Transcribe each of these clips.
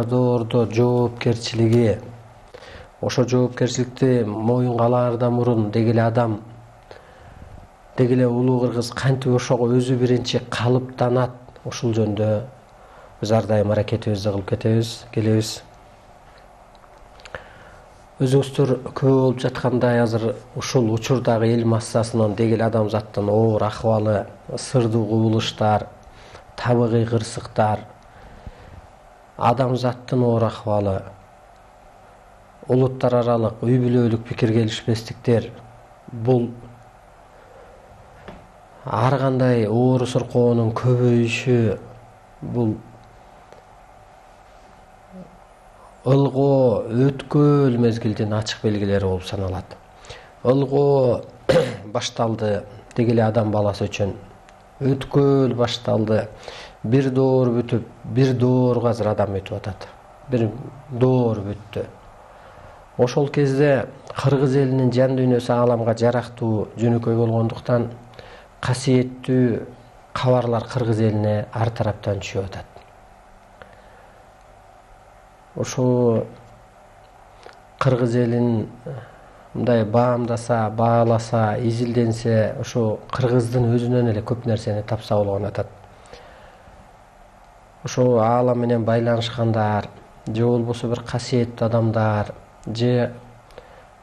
доордо жоопкерчилиги, ошо жоопкерчиликти моюнга алаардан мурун деги эле адам, деги эле улуу кыргыз кантип ошого өзү биринчи калыптанат, ушул жөнүндө биз ар дайым аракетибизди кылып келебиз. Өзүңүздөр күбө болуп жаткандай азыр ушул учурдагы эл массасынын деги эле адамзаттын оор акыбалы, сырдуу кубулуштар, табигый кырсыктар, адамзаттын оор акыбалы, улуттар аралык үй бүлөлүк пикир келишпестиктер, бул ар кандай оору сыркоонун көбөйүшү, бул ылгоо өткөл мезгилдин ачык белгилери болуп саналат. Ылгоо башталды деги эле адам баласы үчүн. Өткөл башталды. Бир доор бүтүп, бир доорго азыр адам өтүп атат. Бир доор бүттү. Ошол кезде кыргыз элинин жан дүйнөсү ааламга жарактуу, жөнөкөй болгондуктан касиеттүү кабарлар кыргыз элине ар тараптан түшүп атат. Ошо кыргыз элин мындай баамдаса, бааласа, изилденсе, ошо кыргыздын өзүнөн эле көп нерсени тапса болгон атат. Ошо аалам менен байланышкандар, же болбосо бир касиеттүү адамдар, же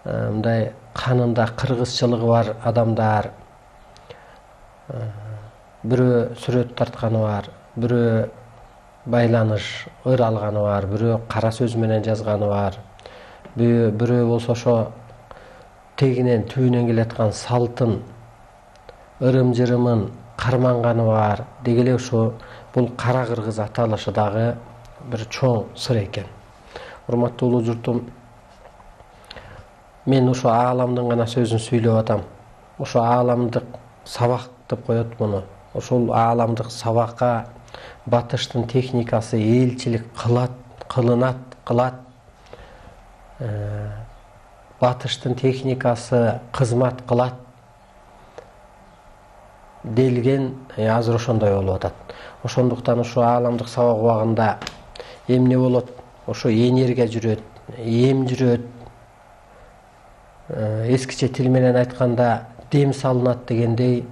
мындай канында кыргызчылыгы бар адамдар, бирөө сүрөт тартканы бар, бирөө байланыш ыр алганы бар, бирөө кара сөз менен жазганы бар, бирөө болсо ошо тегинен түбүнөн келаткан салтын, ырым-жырымын карманганы бар. Деги эле ошо бул кара кыргыз аталышы дагы бир чоң сыр экен. Урматтуу улуу журтум, мен ошо ааламдын гана сөзүн сүйлөп атам. Ошо ааламдык сабак деп коет муну. Ошол ааламдык сабакка батыштын техникасы элчилик кылат. Батыштын техникасы кызмат кылат делген азыр ошондой болуп атат. Ошондуктан ошо ааламдык сабак убагында эмне болот? Ошо энергия жүрөт, эм жүрөт. Эскиче тил менен айтканда дем салынат дегендей.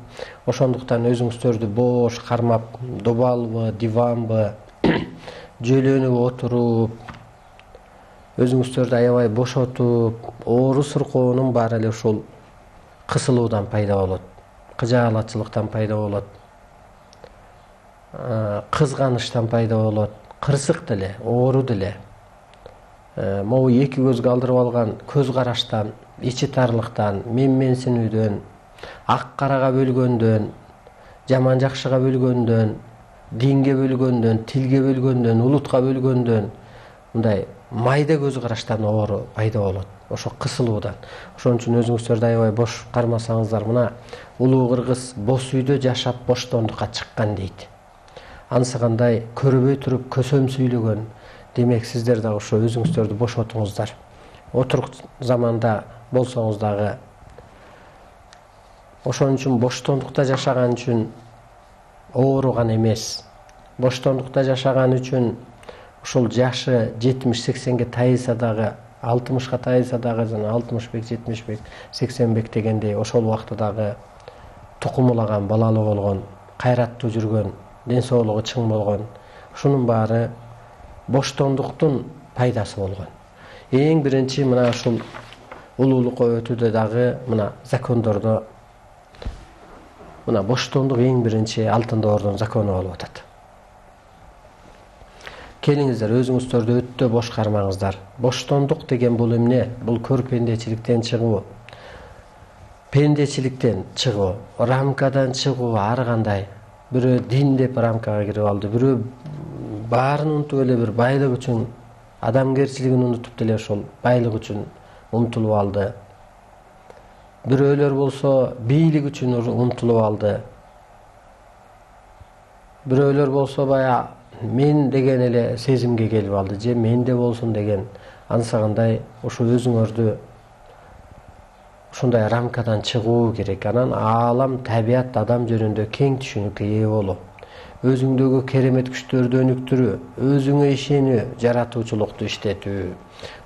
Ошондуктан өзүңүздөрдү бош кармап, добалбы, диванбы, жөлөнүп отуруп, өзүңүздөрдү аябай бошотуп, оору сыркоонун баары эле ушул кысылуудан пайда болот, кыжаалатчылыктан пайда болот, кызганычтан пайда болот, кырсык деле, оору деле. Могу эки көзгө алдырып алган көз караштан, ичи тарлыктан, менменсинүүдөн, ак карага бөлгөндөн, жаман жакшыга бөлгөндөн, динге бөлгөндөн, тилге бөлгөндөн, улутка бөлгөндөн, мындай майда көз караштан оору пайда болот, ошо кысылуудан. Ошон үчүн өзүңүздөрдү аябай бош кармасаңыздар, мына улуу кыргыз бос үйдө жашап боштондукка чыккан дейт. Анысы кандай көрбөй туруп көсөм сүйлөгөн. Демек сиздер дагы ошо өзүңүздөрдү бошотуңуздар. Отурук заманда болсоңуз дагы. Ошон үчүн боштондукта жашаган үчүн ооруган эмес. Боштондукта жашаган үчүн ушул жашы 70-80ге тайса дагы, 60га тайса дагы, 60 бек, 70 бек, 80 бек дегендей ошол убакта дагы тукумулаган, балалуу болгон, кайраттуу жүргөн, ден соолугу чың болгон. Ушунун баары боштондуктун пайдасы болгон. Эң биринчи мына ушул улуулукка өтүүдө дагы мына закондордо мына боштондук эң биринчи алтын доордун закону болуп атат. Келиңиздер, өзүңүздөрдү өтө бош кармаңыздар. Боштондук деген бул эмне? Бул көр пендечиликтен чыгуу. Пендечиликтен чыгуу, рамкадан чыгуу ар кандай. Бирөө дин деп рамкага кирип алды, бирөө баарын унутуп эле бир байлык үчүн, адамгерчилигин унутуп деле ошол байлык үчүн умтулуп алды. Бирөөлөр болсо бийлик үчүн умтулуп алды. Бирөөлөр болсо бая мен деген эле сезимге келип алды, же менде болсун деген. Анысы кандай ошо өзүңөрдү ушундай рамкадан чыгуу керек. Анан аалам, табият, адам жөнүндө кең түшүнүккө ээ болуу. өзүңдөгү керемет күчтөрдү өнүктүрүү, өзүңө ишенүү, жаратуучулукту иштетүү.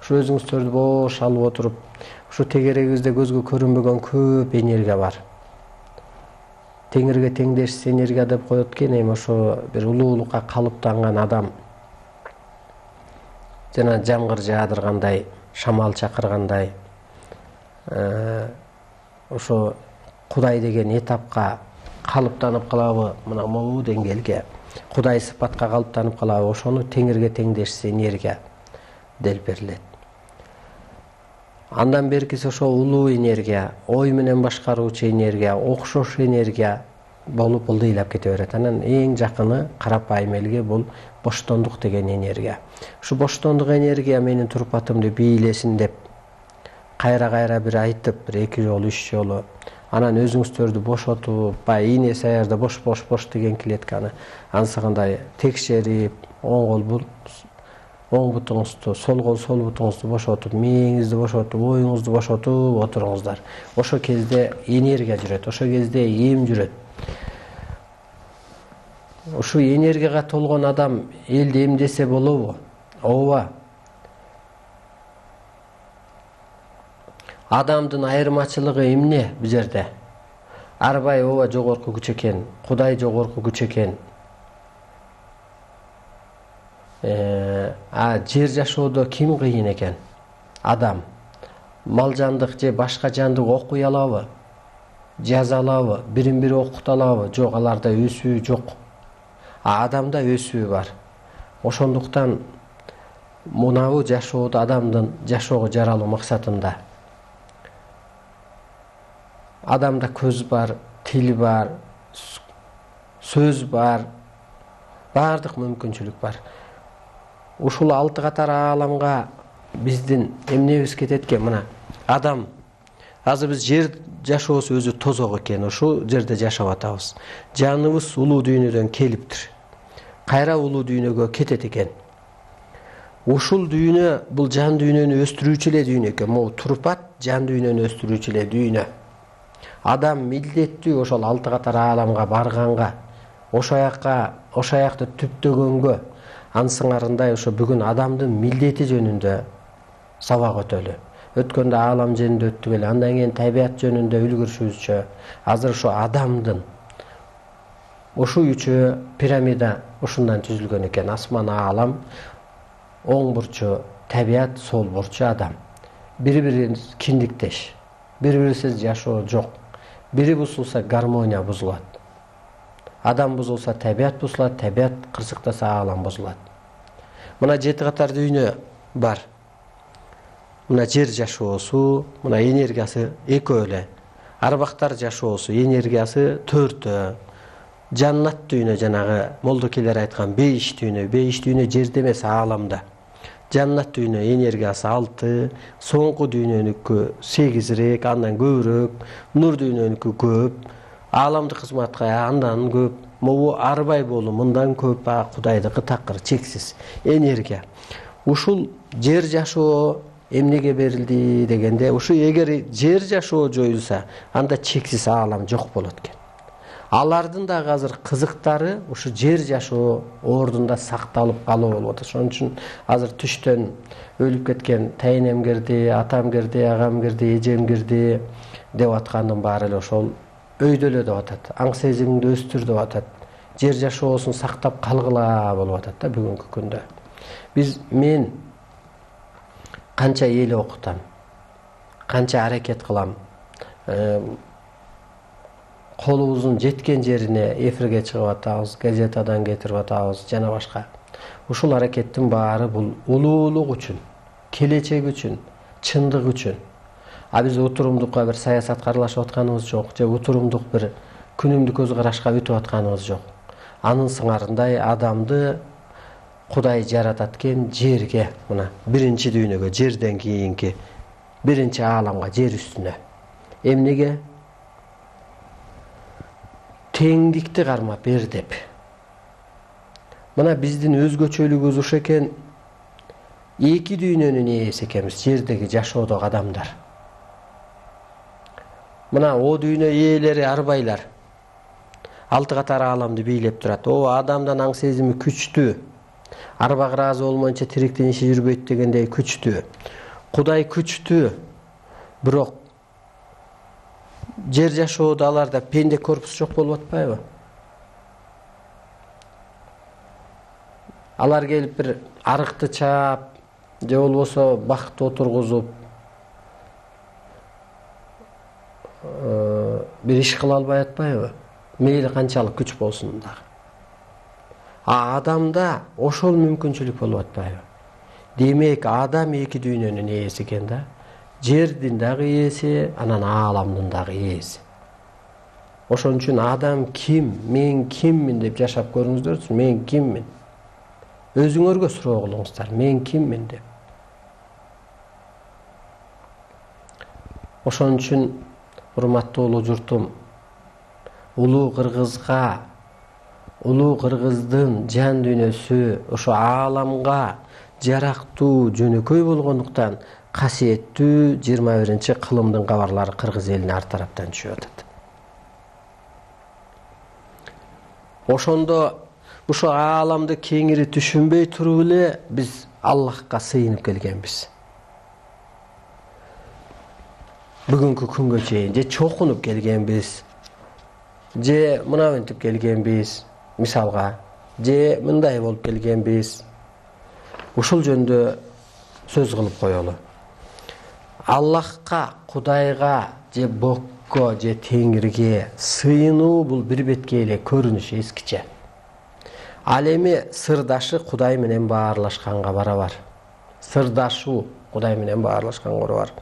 Ушу өзүңүздөрдү бош алып отуруп, ушу тегерегибизде көзгө көрүнбөгөн көп энергия бар. Теңирге теңдешсиз энергия деп коет экен, эми ошо бир улуулукка калыптанган адам жана жамгыр жаадыргандай, шамал чакыргандай, ошо Кудай деген этапка калыптанып калабы, мына могу деңгээлге, Кудай сыпатка калыптанып калабы, ошону теңирге теңдешсиз энергия деп берилет. Андан беркиси ошо улуу энергия, ой менен башкаруучу энергия, окшош энергия болуп ылдыйлап кете берет. Анан эң жакыны карапайым элге бул боштондук деген энергия. Ушу боштондук энергия менин турпатымды бийлесин деп кайра бир айтып, бир 2 жолу 3 жолу, анан өзүңүздөрдү бошотуп, баягы ийне саярда бош деген клетканы ансыгындай текшерип, оң бутуңузду, сол бутуңузду бошотуп, мээңизди бошотуп, оюңузду бошотуп отуруңуздар. Ошо кезде энергия жүрөт, ошо кезде эм жүрөт. Ушу энергияга толгон адам элди эмдесе болобу? Ооба. Адамдын айырмачылыгы эмне бу жерде? Арбай ооба жогорку күч экен, Кудай жогорку күч экен. Жер жашоодо ким кыйын экен? Адам. Мал жандык же башка жандык окуй алабы? Жаза алабы? Бирин бири окута алабы? Жок, аларда өсүү жок. Адамда өсүү бар. Ошондуктан мунабу жашоодо адамдын жашоого жаралуу максатында адамда көз бар, тил бар, сөз бар, баардык мүмкүнчүлүк бар. Ушул 6 катар ааламга биздин эмнебиз кетет экен? Мына адам. Азыр биз жер жашоосу өзү тозок экен, ушул жерде жашап атабыз. Жаныбыз улуу дүйнөдөн келиптир. Кайра улуу дүйнөгө кетет экен. Ушул дүйнө бул жан дүйнөнү өстүрүүчү эле дүйнө экен. Могу турпат жан дүйнөнү өстүрүүчү эле дүйнө. Адам милдеттүү ошол 6 катар ааламга барганга, ошо аякты түптөгөнгө, ансыңарындай ошо бүгүн адамдын милдети жөнүндө сабак өтөлү. Өткөндө аалам жөнүндө өттүк эле, андан кийин табият жөнүндө үлгүрүшүбүзчө, азыр ошо адамдын ушу үчөө пирамида ушундан түзүлгөн экен. Асман аалам, оң бурчу табият, сол бурчу адам. Бири-бирин киндиктеш. Бири-бирисиз жашоо жок. Бири бузулса гармония бузулат. Адам бузулса табият бузулат, табият кырсыктаса аалам бузулат. Мына 7 катар дүйнө бар. Мына жер жашоосу, мына энергиясы экөө эле. Арбактар жашоосу, энергиясы 4. Жаннат дүйнө, жанагы молдокелер айткан 5 дүйнө. 5 дүйнө жерде эмес, ааламда. Жаннат дүйнө энергиясы 6, соңку дүйнөнүкү 8-рээк, андан көбүрөөк, нур дүйнөнүкү көп, ааламдык кызматка андан көп, могу арбай болуу мындан көп, Кудайдыкы такыр чексиз энергия. Ушул жер жашоо эмнеге берилди дегенде, ушу эгер жер жашоо жоюлса, анда чексиз аалам жок болот экен. Алардын дагы азыр кызыктары ушу жер жашоо ордунда сакталып калуу болуп атат. Ошон үчүн азыр түштөн өлүп кеткен тайнем кирди, атам кирди, агам кирди, эжем кирди деп аткандын баары эле ошол өйдөлө деп атат. Аң сезимиңди өстүр деп атат. Жер жашоосун сактап калгыла болуп атат да бүгүнкү күндө. Мен канча эл окутам, канча аракет кылам, колубуздун жеткен жерине эфирге чыгып атабыз, газетадан кетирип атабыз, жана башка. Ушул аракеттин баары бул улуулук үчүн, келечек үчүн, чындык үчүн. Биз утурумдукка бир саясатка аралашып атканыбыз жок, же утурумдук бир күнүмдүк көз карашка өтүп атканыбыз жок. Анын сыңарындай адамды Кудай жаратат экен жерге, мына биринчи дүйнөгө, жерден кийинки биринчи ааламга, жер үстүнө. Эмнеге? Теңдикти кармап бер деп. Мына биздин өзгөчөлүгүбүз ушу экен, 2 дүйнөнүн ээси экенбиз, жердеги жашоодогу адамдар. Мына о дүйнө ээлери арбайлар. алты катар ааламды бийлеп турат. Адамдын аң сезими күчтүү. Арбак ыраазы болмойнча тиректен иши жүрбөйт дегендей күчтүү. Кудай күчтүү. Бирок жер жашоодо аларда пенде корпус жок болуп атпайбы? Алар келип бир арыкты чаап, же болбосо бакытты отургузуп бир иш кыла албай атпайбы? Мейли канчалык күч болсун дагы. Адамда ошол мүмкүнчүлүк болуп атпайбы? Демек, адам эки дүйнөнүн ээси экен да. Жердин дагы ээси, анан ааламдын дагы ээси. Ошон үчүн адам ким, мен киммин деп жашап көрүңүздөрчү. Мен киммин? Өзүңөргө суроо кылыңыздар. Мен киммин деп. Ошон үчүн урматтуу улуу журтум, улуу кыргызга, улуу кыргыздын жан дүйнөсү ошо ааламга жарактуу жөнөкөй болгондуктан касиеттүү 21-кылымдын кабарлары кыргыз элине ар тараптан түшүп атат. Ошондо ушо ааламды кеңири түшүнбөй туруп эле биз Аллахка сыйынып келгенбиз. Бүгүнкү күнгө чейин же чокунуп келгенбиз, же мынабынтип келгенбиз, мисалга, же мындай болуп келгенбиз. Ушул жөндө сөз кылып коелу. Аллахка, Кудайга, же Бокко, же Теңирге сыйынуу бул бир бетке эле көрүнүш эскиче. Ал эми сырдашы Кудай менен баарлашканга барабар. Сырдашуу Кудай менен баарлашканга барабар.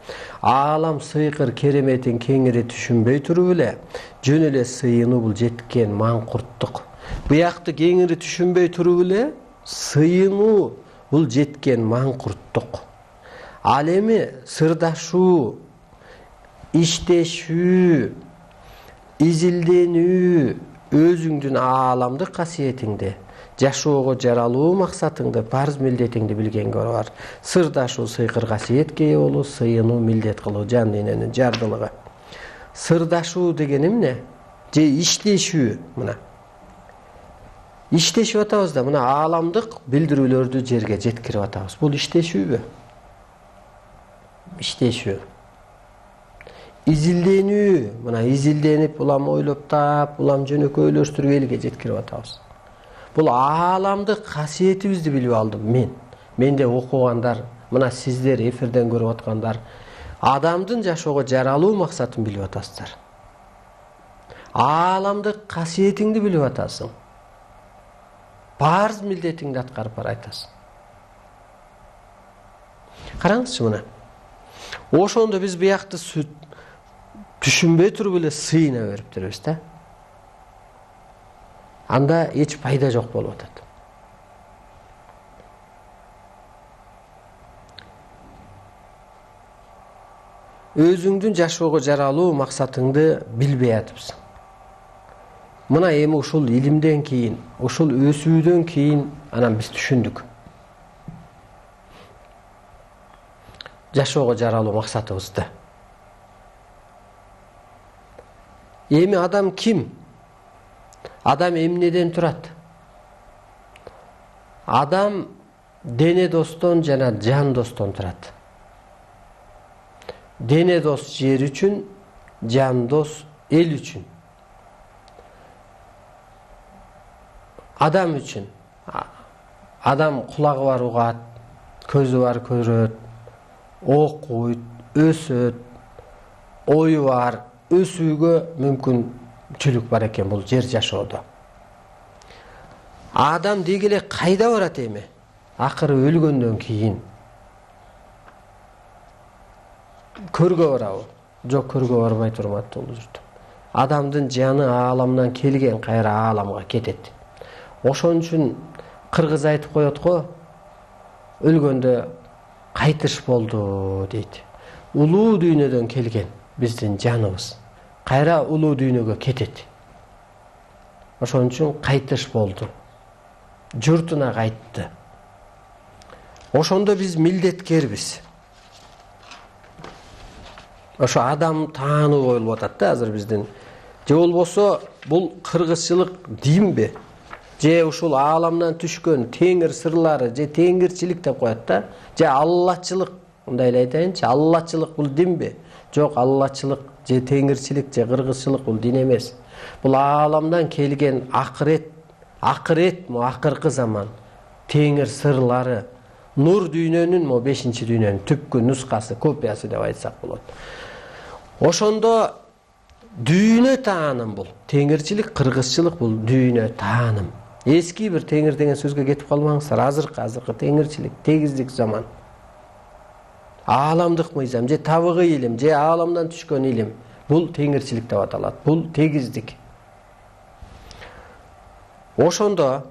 Аалам сыйкыр кереметин кеңири түшүнбөй туруп эле жөн эле сыйынуу бул жеткен маңкурттук. Буякты кеңири түшүнбөй туруп эле сыйынуу бул жеткен маңкурттук. Ал эми сырдашуу, иштешүү, изилденүү, өзүңдүн ааламдык касиетиңди, жашоого жаралуу максатыңды, парз милдетиңди билгенге барабар. Сырдашуу сыйкыр касиетке ээ болуу, сыйынуу милдет кылуу, жан дүйнөнүн жардылыгы. Сырдашуу деген эмне? Же иштешүү, мына. Иштешип атабыз да, мына ааламдык билдирүүлөрдү жерге жеткирип атабыз. Бул иштешүүбү? Иштешүү. Изилденүү, мына изилденип, улам ойлоп таап, улам жөнөкөйлөштүрүп элге жеткирип атабыз. Бул ааламдык касиетибизди билип алдым мен. Менде окугандар, мына сиздер эфирден көрүп аткандар, адамдын жашоого жаралуу максатын билип атасыздар. Ааламдык касиетиңди билип атасың. Парз милдетиңди аткарып баратасың. Караңызчы мына. Ошондо биз буякты түшүнбөй туруп эле сыйына бериптирбиз да. Анда эч пайда жок болуп атат. Өзүңдүн жашоого жаралуу максатыңды билбей атыпсың. Мына эми ушул илимден кийин, ушул өсүүдөн кийин анан биз түшүндүк. Жашоого жаралуу максатыбызды. Эми адам ким? Адам эмнеден турат? Адам дене достон жана жан достон турат. Дене дос жер үчүн, жан дос эл үчүн. Адам үчүн. Адам кулагы бар угат, көзү бар көрөт, окуйт, өсөт, ою бар, өсүүгө мүмкүнчүлүк бар экен бул жер жашоодо. Адам деги эле кайда барат эми? Акыры өлгөндөн кийин көргө барабы? Жок, көргө барбай турматтуу улуу журтум. Адамдын жаны ааламдан келген, кайра ааламга кетет. Ошон үчүн кыргыз айтып коет го, өлгөндө кайтыш болду дейт. Улуу дүйнөдөн келген биздин жаныбыз кайра улуу дүйнөгө кетет. Ошон үчүн кайтыш болду. Журтуна кайтты. Ошондо биз милдеткербиз. Ошо адам таануу коюлуп атат да азыр биздин же болбосо бул кыргызчылык динби, же ушул ааламдан түшкөн теңир сырлары, же теңирчилик деп коет да, же аллачылык, мындай эле айтайынчы, аллачылык бул динби? Жок, аллачылык же теңирчилик же кыргызчылык бул дин эмес. Бул ааламдан келген акырет, акыркы заман, теңир сырлары, нур дүйнөнүн 5-дүйнөнүн түпкү нускасы, копиясы деп айтсак болот. Ошондо дүйнө тааным бул. Теңирчилик, кыргызчылык бул дүйнө тааным. Эски бир теңир деген сөзгө кетип калбаңыздар. Азыркы теңирчилик, тегиздик заман. Ааламдык мыйзам, же табыгый илим, же ааламдан түшкөн илим. Бул теңирчилик деп аталат. Бул тегиздик. Ошондо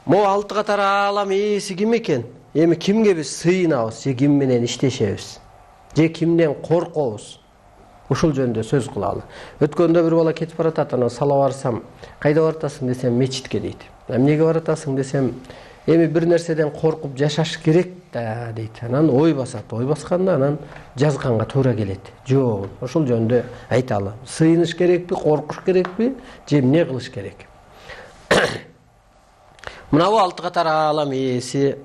могу 6 катар аалам ээси ким экен? Эми кимге биз сыйынабыз, же ким менен иштешебиз? Же кимден коркобуз? Ушул жөнүндө сөз кылалы. Өткөндө бир бала кетип баратат, ана сала барсам, кайда баратасың десем, мечитке дейт. Эмнеге баратасың десем, эми бир нерседен коркуп жашаш керек да дейт. Анан ой басат. Ой басканда анан жазганга туура келет. Жок, ошол жөнүндө айталы. Сыйыныш керекпи, коркуш керекпи, же эмне кылыш керек? Мына бул 6 катар аалам ээси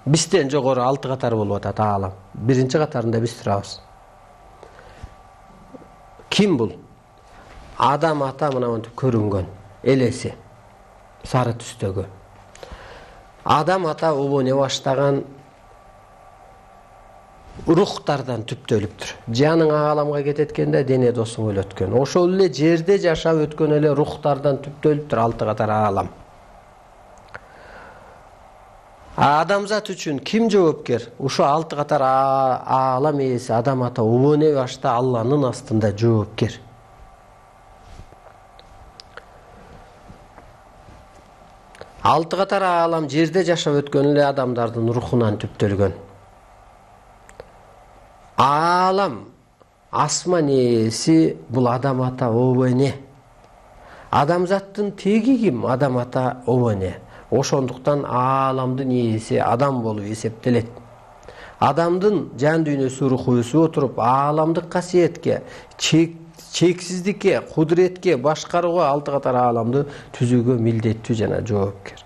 бизден жогору 6 катар болуп атат аалам. Биринчи катарында биз турабыз. Ким бул? Адам ата мына монтип көрүнгөн элеси сары түстөгү. Адам ата обоне баштаган рухтардан түптөлүптүр. Жаның ааламга кететкенде дене досуң өлөткөн. Ошол эле жерде жашап өткөн эле рухтардан түптөлүптүр 6 катар аалам. Адамзат үчүн ким жоопкер? Ушу 6 катар аалам ээси адам ата обоне башта Алланын астында жоопкер. Алты катар аалам жерде жашап өткөн эле адамдардын рухунан түптөлгөн. Аалам асман ээси бул адам ата обоне. Адамзаттын теги ким? Адам ата обоне. Ошондуктан ааламдын ээси адам болуп эсептелет. Адамдын жан дүйнөсү руху өсүп отуруп, ааламдык касиетке, чексиздикке, кудуретке башкарууга 6 катар ааламды түзүүгө милдеттүү жана жоопкер.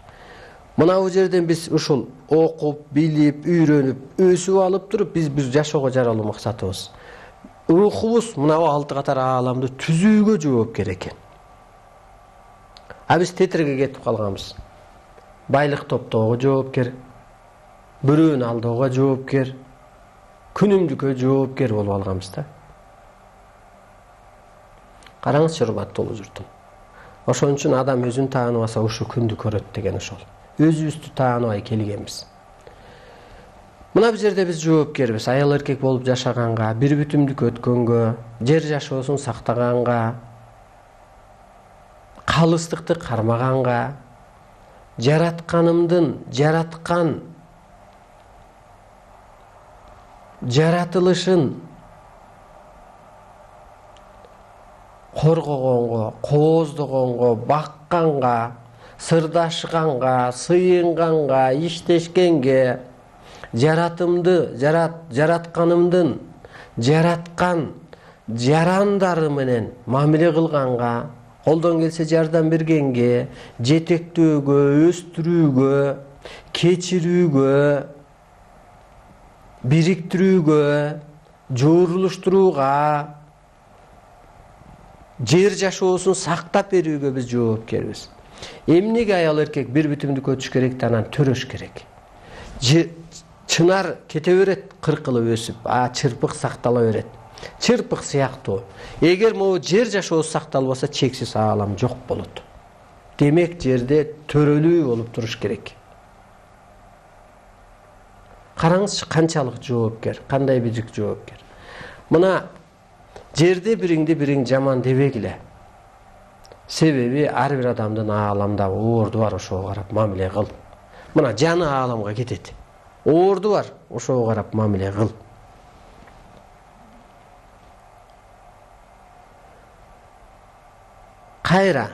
Мына бул жерден биз ушул окуп, билип, үйрөнүп, өсүп алып туруп, биз жашоого жаралуу максатыбыз. Рухубуз мына бул 6 катар ааламды түзүүгө жоопкер экен. Биз тетирге кетип калганбыз. Байлык топтоого жоопкер, бирөөнү алdoogга жоопкер, күнүмдүккө жоопкер болуп алганбыз да. Караңызчы, урматтуу журтум. Ошон үчүн адам өзүн тааныбаса ушу күндү көрөт деген ошол. Өзүбүздү тааныбай келгенбиз. Мына бул жерде биз жоопкербиз. Аял эркек болуп жашаганга, бир бүтүмдүк өткөнгө, жер жашоосун сактаганга, калыстыкты кармаганга, жаратканымдын жараткан жаратылышын коргогонго, кооздогонго, бакканга, сырдашганга, сыйынганга, иштешкенге, жаратканымдын жараткан жарандары менен мамиле кылганга, колдон келсе жардам бергенге, жетектөөгө, өстүрүүгө, кечирүүгө, бириктирүүгө, жоорулуштурууга, жер жашоосун сактап берүүгө биз жоопкербиз. Эмнеге аял эркек бир бүтүмдүккө түшүш керек да анан төрөш керек? Чынар кете берет, кыркылып өсүп, чырпык сактала берет. Чырпык сыяктуу. Эгер могу жер жашоосу сакталбаса, чексиз аалам жок болот. Демек, жерде төрөлүү болуп туруш керек. Караңызчы, канчалык жоопкер, кандай бижик жоопкер. Мына жерде бириңди бириң жаман дебегиле. Себеби ар бир адамдын ааламда оорду бар, ошого карап мамиле кыл. Мына жаны ааламга кетет. Оорду бар, ошого карап мамиле кыл. Кайра.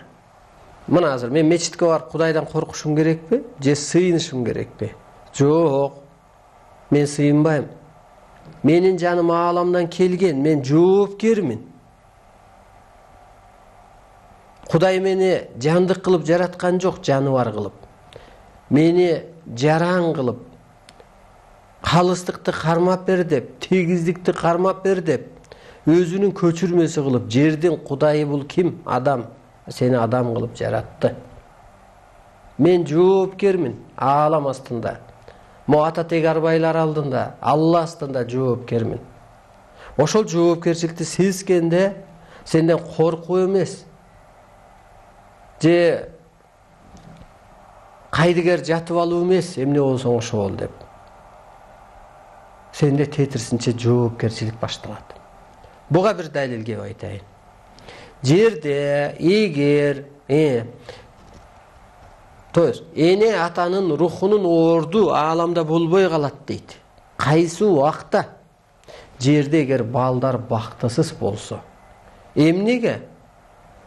Мына азыр мен мечитке барып Кудайдан коркушум керекпи, же сыйынышым керекпи? Жок. Мен сыйынбайм. Менин жаным ааламдан келген, мен жоопкермин. Кудай мени жандык кылып жараткан жок, жаныбар кылып. Мени жаран кылып, калыстыкты кармап бер деп, тегиздикти кармап бер деп, өзүнүн көчүрмөсү кылып, жердин кудайы бул ким? Адам. Сени адам кылып жаратты. Мен жоопкермин аалам астында. Ата тегарбайлар алдында, Алла астында жоопкермин. Ошол жоопкерчиликти сезгенде сенден коркуу эмес. Же кайдыгер жатып алуу эмес, эмне болсоң ошо бол деп. Сенде тетирсинче жоопкерчилик башталат. Буга бир далил кеп айтайын. Жерде эгер эне атанын рухунун орду ааламда болбой калат дейт. Кайсы убакта? Жерде эгер балдар бактысыз болсо. Эмнеге?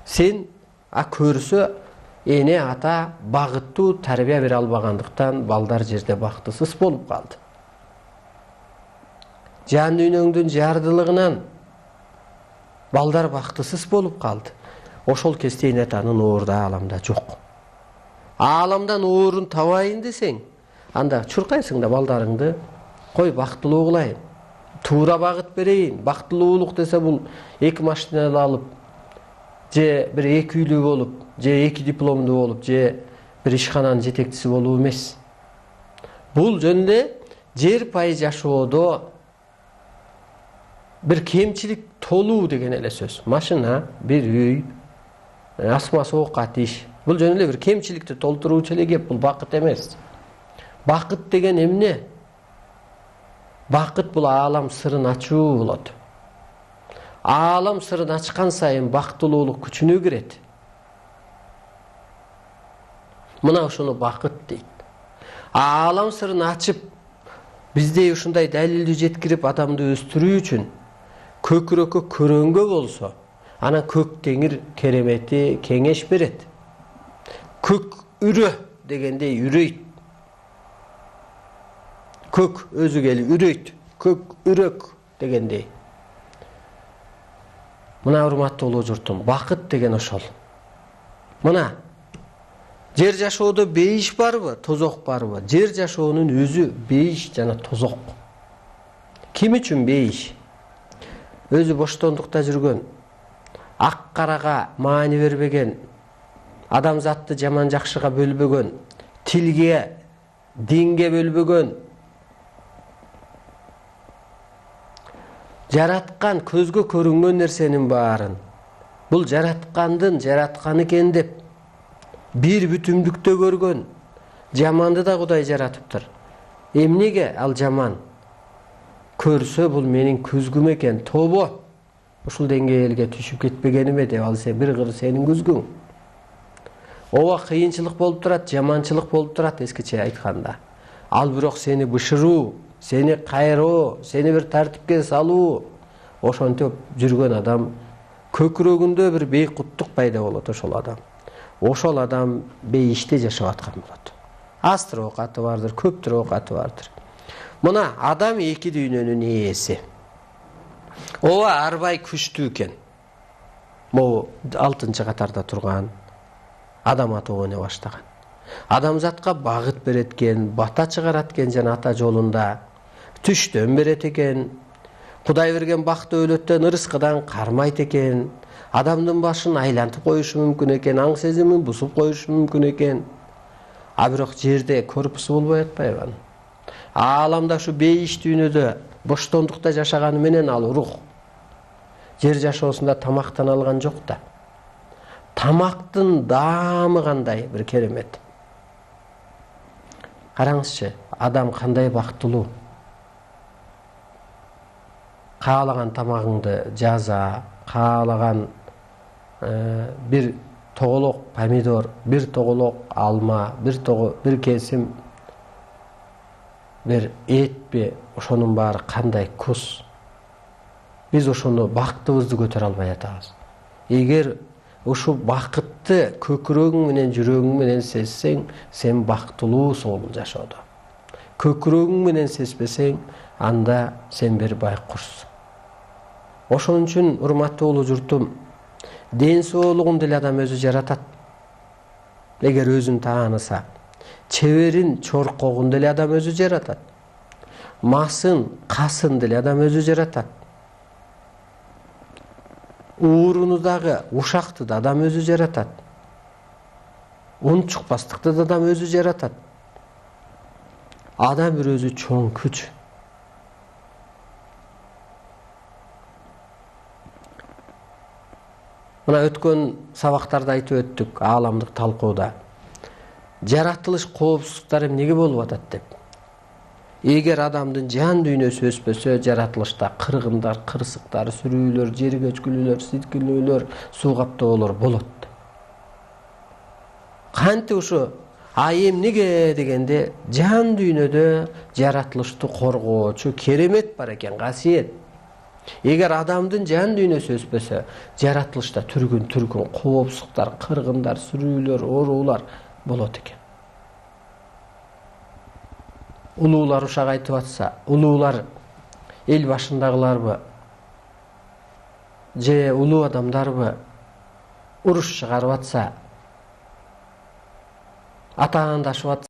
Сен көрсө эне ата багыттуу тарбия бере албагандыктан балдар жерде бактысыз болуп калды. Жан дүйнөңдүн жардылыгынан балдар бактысыз болуп калды. Ошол кезде эне атанын орду ааламда жок. Ааламдан орун табайын десең, анда чуркайсың да балдарыңды кой бактылуу кылайын. Туура багыт берейин. Бактылуулук десе бул 2 машинаны алып, же бир 2 үйлүү болуп, же 2 дипломдуу болуп, же бир ишкананын жетекчиси болуу эмес. Бул жөнүндө жер пай жашоодо бир кемчилик толуу деген эле сөз. Машина, бир үй, асма соокат иш. Бул жөн эле бир кемчиликти толтуруучу эле кеп, бул бакыт эмес. Бакыт деген эмне? Бакыт бул аалам сырын ачуу болот. Аалам сырын ачкан сайын бактылуулук күчүнө кирет. Мына ошону бакыт дейт. Аалам сырын ачып, биздей ушундай далилди жеткирип адамды өстүрүү үчүн көкүрөккө көрөнгө болсо, анан көк теңир керемети кеңеш берет. Көк үрө дегендей үрөйт. Көк өзү кели үрөйт. Көк үрөк дегендей. Мына урматтуу улуу журтум, бакыт деген ошол. Мына жер жашоодо бейиш барбы, тозок барбы? Жер жашоонун өзү бейиш жана тозок. Ким үчүн бейиш? Өзү боштондукта жүргөн, ак карага маани бербеген, адамзатты жаман жакшыга бөлбөгөн, тилге, динге бөлбөгөн, жараткан көзгө көрүнгөн нерсенин баарын бул жараткандын жараткан экен деп бир бүтүмдүктө көргөн, жаманды да Кудай жаратыптыр. Эмнеге ал жаман? Көрсө бул менин күзгүм экен, тобо. Ушул деңгээлге түшүп кетпегениме деп, ал бир кыр сенин күзгүң. Ооба кыйынчылык болуп турат, жаманчылык болуп турат эскиче айтканда. Ал бирок сени бышыруу, сени кайроо, сени бир тартипке салуу, ошентип жүргөн адам көкүрөгүндө бир бейкуттук пайда болот ошол адам. Ошол адам бейиште жашап аткан болот. Аздыр оокаты бардыр, көптүр оокаты бардыр. Мына адам 2 дүйнөнүн ээси. Ооба арбай күчтүү экен. Могу 6-катарда турган адам аты ойне баштаган. Адамзатка багыт берет экен, бата чыгарат экен жана ата жолунда. Түштөн берет экен. Кудай берген бакты өлөттөн, ырыскыдан кармайт экен. Адамдын башын айлантып коюшу мүмкүн экен, аң сезимин бузуп коюшу мүмкүн экен. А бирок жерде корпусу болбой атпайбы? Ааламда ушу бейиш дүйнөдө боштондукта жашаганы менен ал рух жер жашоосунда тамактан алган жок да. Тамактын даамы кандай бир керемет. Караңызчы, адам кандай бактылуу. Каалаган тамагыңды жаза, каалаган бир тоголок помидор, бир тоголок алма, бир кесим бир этпи, ошонун баары кандай кус. Биз ошону бактыбызды көтөрө албай атабыз. Эгер ушу бакытты көкүрөгүң менен жүрөгүң менен сезсең, сен бактылуусуң бул жашоодо. Көкүрөгүң менен сезбесең, анда сен бир байкурсуң. Ошон үчүн урматтуу улуу журтум, Ден соолугун деле адам өзү жаратат. Эгер өзүн тааныса, чеберин, чоркогун деле адам өзү жаратат. Масын, касын деле адам өзү жаратат. Ууруну дагы, ушакты да адам өзү жаратат. Унчукпастыкты да адам өзү жаратат. Адам бир өзү чоң күч. Мына өткөн сабактарда айтып өттүк, ааламдык талкууда. Жаратылыш коопсуздуктары эмнеге болуп атат деп. Эгер адамдын жан дүйнөсү өспөсө, жаратылышта кыргындар, кырсыктар, сүрүүлөр, жер көчкүлүүлөр, силкинүүлөр, суу каптоолор болот. Кантип ушу эмнеге дегенде, жан дүйнөдө жаратылышты коргоочу керемет бар экен, касиет. Эгер адамдын жан дүйнөсү өспөсө, жаратылышта түргүн коопсуздуктар, кыргындар, сүрүүлөр, оорулар болот экен. Улуулар ушак айтып атса, улуулар эл башындагыларбы, же улуу адамдарбы уруш чыгарып атса, атаандашып атса,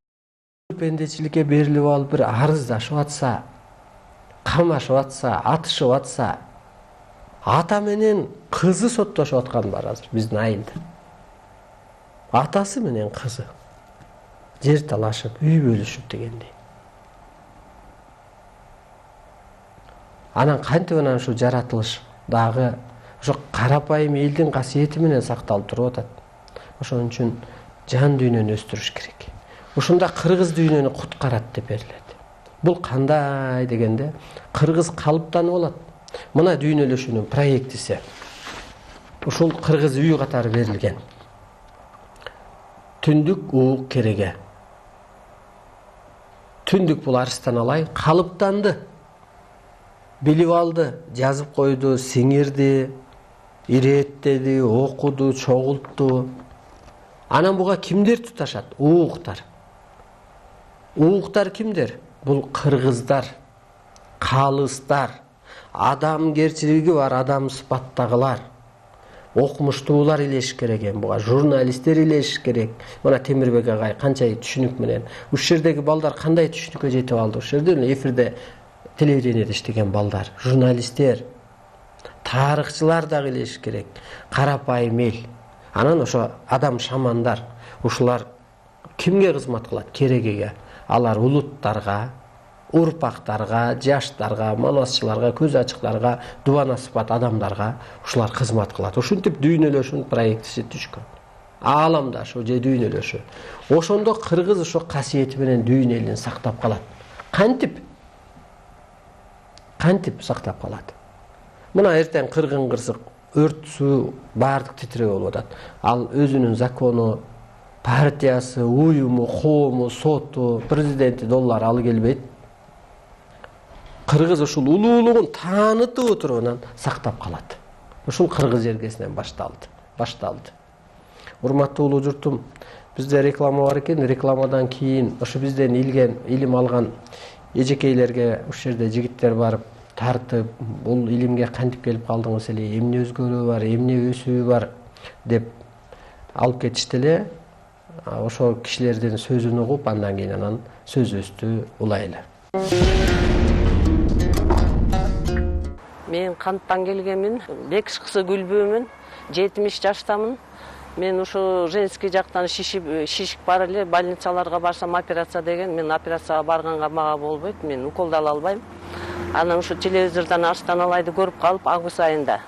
пендечиликке берилип алып бир арыздашып атса, камашып атса, атышып атса, ата менен кызы соттошуп аткан бар азыр биздин айылда. Атасы менен кызы жер талашып, үй бөлүшүп дегендей. Анан кантип анан ушу жаратылыш дагы ошо карапайым элдин касиети менен сакталып туруп атат. Ошон үчүн жан дүйнөнү өстүрүш керек. Ушунда кыргыз дүйнөнү куткарат деп берилет. Бул кандай дегенде, кыргыз калыптанып алат. Мына дүйнөлөшүүнүн проектиси. Ушул кыргыз үй катары берилген. Түндүк уук кереге. Түндүк бул Арыстан Алай калыптанды. Билип алды, жазып койду, сиңирди, иреттеди, окуду, чогултту. Анан буга кимдер туташат? Ууктар. Ууктар кимдер? Бул кыргыздар, калыстар, адамгерчилиги бар адам сыпаттагылар. Окумуштуулар илеш керек, буга журналисттер илеш керек. Мына Темирбек агай канчайы түшүнүк менен. Ушул жердеги балдар кандай түшүнүккө жетип алды? Ушул жерде эфирде телевидениеде иштеген балдар, журналисттер, тарыхчылар дагы илеш керек. Карапайым эл. Анан ошо адам шамандар, ушулар кимге кызмат кылат? Керегеге. Алар улуттарга, урпактарга, жаштарга, манасчыларга, көз ачыктарга, дубана сыпат адамдарга ушулар кызмат кылат. Ушинтип дүйнөлөшүүнүн проектиси түшкөн. Ааламдашуу же дүйнөлөшүү. Ошондо кыргыз ошо касиети менен дүйнө элин сактап калат. Кантип сактап калат. Мына эртең кыргын кырсык, өрт, суу, баардык титирөө болуп атат. Ал өзүнүн закону, партиясы, уюму, коому, соту, президенти доллар алы келбейт. Кыргыз ушул улуулугун таанытып отуруп анан сактап калат. Ушул кыргыз жергесинен башталды. Урматтуу улуу журтум, бизде реклама бар экен. Рекламадан кийин ошо бизден илим алган эжекейлерге ушул жерде жигиттер барып тартып, бул илимге кантип келип калдыңыз эле, эмне өзгөрүү бар, эмне өсүү бар деп алып кетишти эле. Ошо кишилердин сөзүн угуп, андан кийин анан сөзүбүздү улайлы. Мен канттан келгенмин, бекишкысы Гүлбүмүн, 70 жаштамын. Мен ушу женский жактан шишик бар эле, больницаларга барсам операция деген, мен операцияга барганга мага болбойт, мен укол да ала албайм. Анан ушу телевизордон Арыстан Алайды көрүп калып, август айында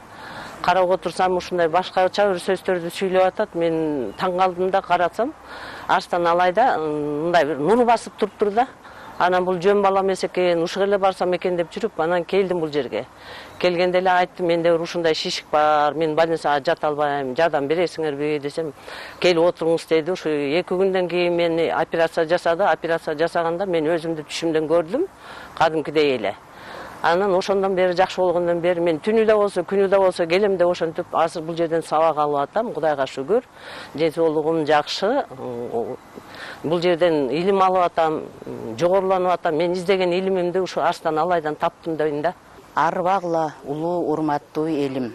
карап отурсам, ушундай башкача бир сөздөрдү сүйлөп атат. Мен таң калдым да, карасам, Арыстан Алайда мындай бир нур басып туруптур да. Анан бул жөн бала эмес экен, ушуга эле барсам экен деп жүрүп, анан келдим бул жерге. Келгенде эле айттым, менде ушундай шишик бар, мен больницага жата албайм, жардам бересиңерби десем, келип отуруңуз деди. Ушу 2 күндөн кийин мени операция жасады. Операция жасаганда мен өзүмдү түшүмдөн көрдүм, кадимкидей эле. Анан ошондон бери жакшы болгондон бери мен түнү да болсо, күнү да болсо келем деп ошентип азыр бул жерден сабак алып атам. Кудайга шүгүр. Денсаулыгым жакшы. Бул жерден илим алып атам, жогоруланып атам. Мен издеген илимимди ушу Арыстан Алайдан таптым дейм да. Арбагыла улуу урматтуу элим.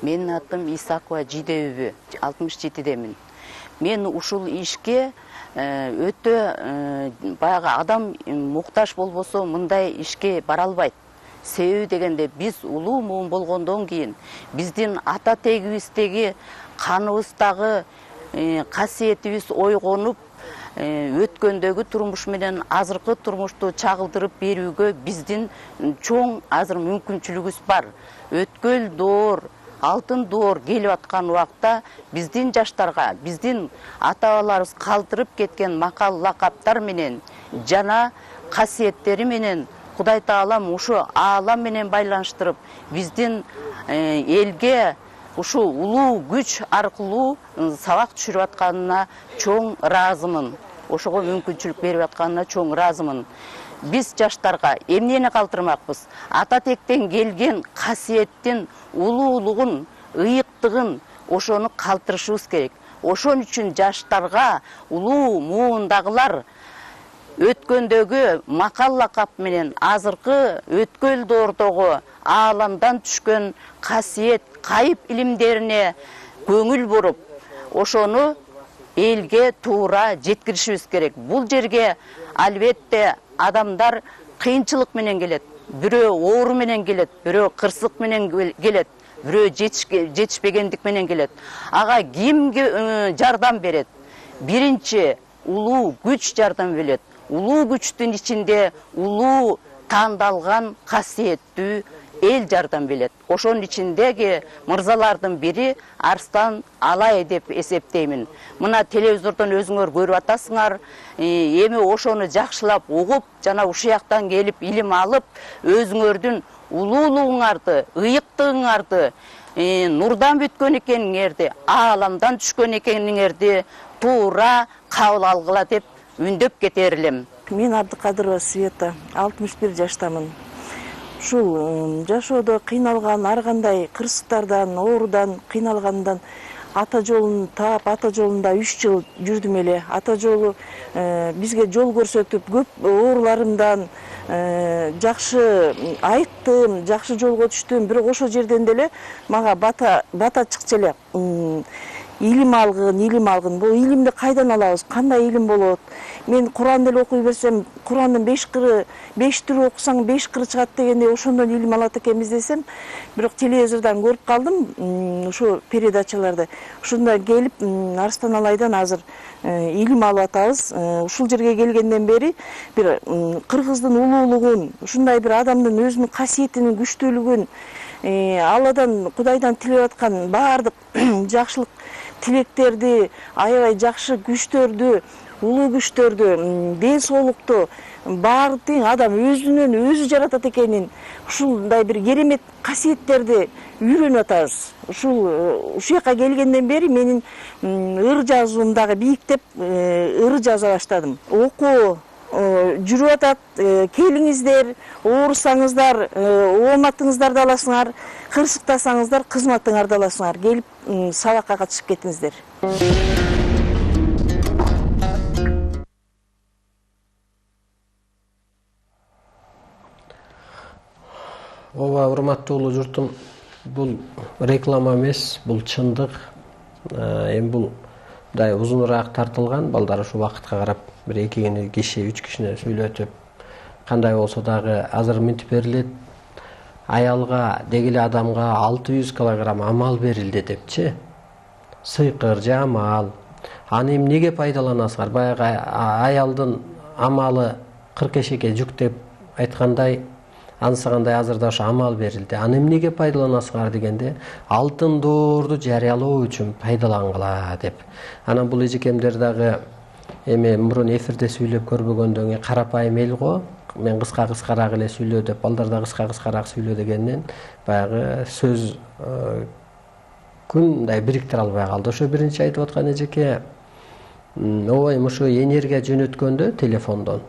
Менин атым Исакова Жидебү, 67-демин. Мен ушул ишке өтө баягы адам муктаж болбосо мындай ишке бара албайт. Себеби дегенде биз улуу муун болгондон кийин биздин ата тегибиздеги каныбыздагы касиетибиз ойгонуп өткөндөгү турмуш менен азыркы турмушту чагылдырып берүүгө биздин чоң азыр мүмкүнчүлүгүбүз бар. Өткөл доор, алтын доор келип аткан убакта биздин жаштарга, биздин ата-бабаларыбыз калтырып кеткен макал лакаптар менен жана касиеттери менен Кудай Таалам ушу аалам менен байланыштырып, биздин элге ушу улуу күч аркылуу сабак түшүрүп атканына чоң ыраазымын. Ошого мүмкүнчүлүк берип атканына чоң ыраазымын. Биз жаштарга эмнени калтырмакпыз? Ата тектен келген касиеттин улуулугун, ыйыктыгын ошону калтырышыбыз керек. Ошон үчүн жаштарга улуу муундагылар өткөндөгү макал лакап менен азыркы өткөл доордогу ааламдан түшкөн касиет, кайып илимдерине көңүл буруп, ошону элге туура жеткиришибиз керек. Бул жерге албетте адамдар кыйынчылык менен келет. Бирөө оору менен келет, бирөө кырсык менен келет, бирөө жетишпегендик менен келет. Ага кимге жардам берет? Биринчи улуу күч жардам берет. Улуу күчтүн ичинде улуу тандалган касиеттүү эл жардам берет. Ошонун ичиндеги мырзалардын бири Арстан Алай деп эсептеймин. Мына телевизордон өзүңөр көрүп атасыңар, эми ошону жакшылап угуп, жана ушул жактан келип илим алып, өзүңөрдүн улуулугуңарды, ыйыктыгыңарды, нурдан бүткөн экениңерди, ааламдан түшкөн экениңерди туура кабыл алгыла деп үндөп кетер элем. Мен Абдыкадырова Света, 61 жаштамын. Ушул жашоодо кыйналган ар кандай кырсыктардан, оорудан кыйналгандан ата жолун таап, ата жолунда 3 жыл жүрдүм эле. Ата жолу бизге жол көрсөтүп, көп ооруларымдан жакшы айыктым, жакшы жолго түштүм. Бирок ошол жерден деле мага бата чыкчу эле. Илим алгын. Бул илимди кайдан алабыз? Кандай илим болот? Мен Куран деле окуй берсем, Курандын 5 түрү окусаң 5 кыры чыгат дегенде ошондон илим алат экенбиз десем, бирок телевизордон көрүп калдым, ушу передачаларды. Ошондо келип Арстан Алайдан азыр илим алып атабыз. Ушул жерге келгенден бери бир кыргыздын улуулугун, ушундай бир адамдын өзүнүн касиетинин күчтүүлүгүн, Алладан, Кудайдан тилеп аткан баардык жакшылык тилектерди, аябай жакшы күчтөрдү, улуу күчтөрдү, ден соолукту баардык адам өзүнөн өзү жаратат экенин, ушундай бир керемет касиеттерди үйрөнүп атабыз. Ушул жака келгенден бери менин ыр жазуум бийиктеп, ыр жаза баштадым. Окуу жүрүп атат, келиңиздер, оорусаңыздар, ооматыңыздарды аласыңар, кырсыктасаңыздар, кызматыңарды аласыңар, келип сабакка катышып кетиңиздер. Ооба, урматтуу улуу журтум, бул реклама эмес, бул чындык. Эми бул мындай узунураак тартылган, балдар ушу убакытка карап бир 2 киши, 3 кишине сүйлөтүп, кандай болсо дагы азыр мынтип берилет. Аялга, дегиле адамга 600 килограмм амал берилди депчи. Сыйкыр же амал. Аны эми неге пайдаланасыңар? Баягы аялдын амалы 40 эшекке жүк деп айткандай, ансыгандай азырда ошо амал берилди. Аны эмнеге пайдаланасыңар дегенде, алтын доорду жарыялоо үчүн пайдалангыла деп. Анан бул эжекемдер дагы эми мурун эфирде сүйлөп көрбөгөндөн кийин карапайым эл го. Мен кыскараак эле сүйлөө деп, балдар да кыскараак сүйлөө дегенден баягы сөз мындай бириктире албай калды. Ошо биринчи айтып аткан эжеке, ой, ошо энергия жөнөткөндө телефондон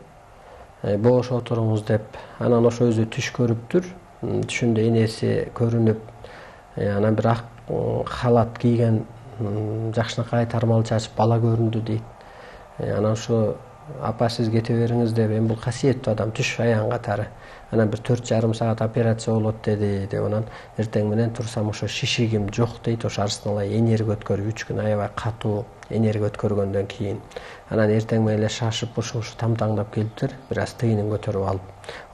бош отуруңуз деп, анан ошо өзү түш көрүптүр. Түшүндө энеси көрүнүп, анан бир ак халат кийген, жакшынакай тармал чачып бала көрүндү дейт. Анан ошо апа сиз кете бериңиз деп, эми бул касиеттүү адам түш аян катары. Анан бир 4,5 саат операция болот деди деп, анан эртең менен турсам ошо шишигим жок дейт. Ошо арсыналай энерги өткөрүп 3 күн аябай катуу энерги өткөргөндөн кийин анан эртең менен эле шашып ушу тамтаңдап келиптир. Бир аз тыйынын көтөрүп алып,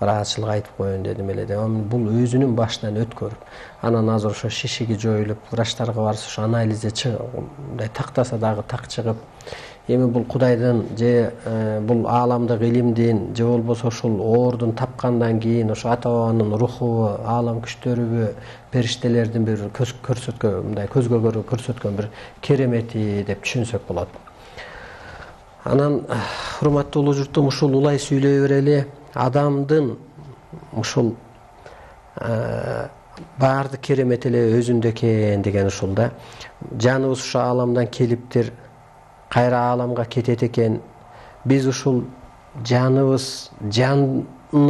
ыраазычылык айтып коеюн дедим эле деп. Бул өзүнүн башынан өткөрүп, анан азыр ошо шишиги жоюлуп, врачтарга барса ошо анализде мындай тактаса дагы так чыгып, эми бул Кудайдын же бул ааламдык илимдин же болбосо ушул оордун тапкандан кийин ошо ата бабанын рухубу, аалам күчтөрүбү, периштелердин бир көрсөткөн, мындай көзгө көрсөткөн бир керемети деп түшүнсөк болот. Анан урматтуу улуу журтум, ушул улай сүйлөй берели, адамдын ушул баардык керемет эле өзүндө экен деген ушул да. Жаныбыз ушу ааламдан келиптир, кайра ааламга кетет экен. Биз ушул жаныбыз жаны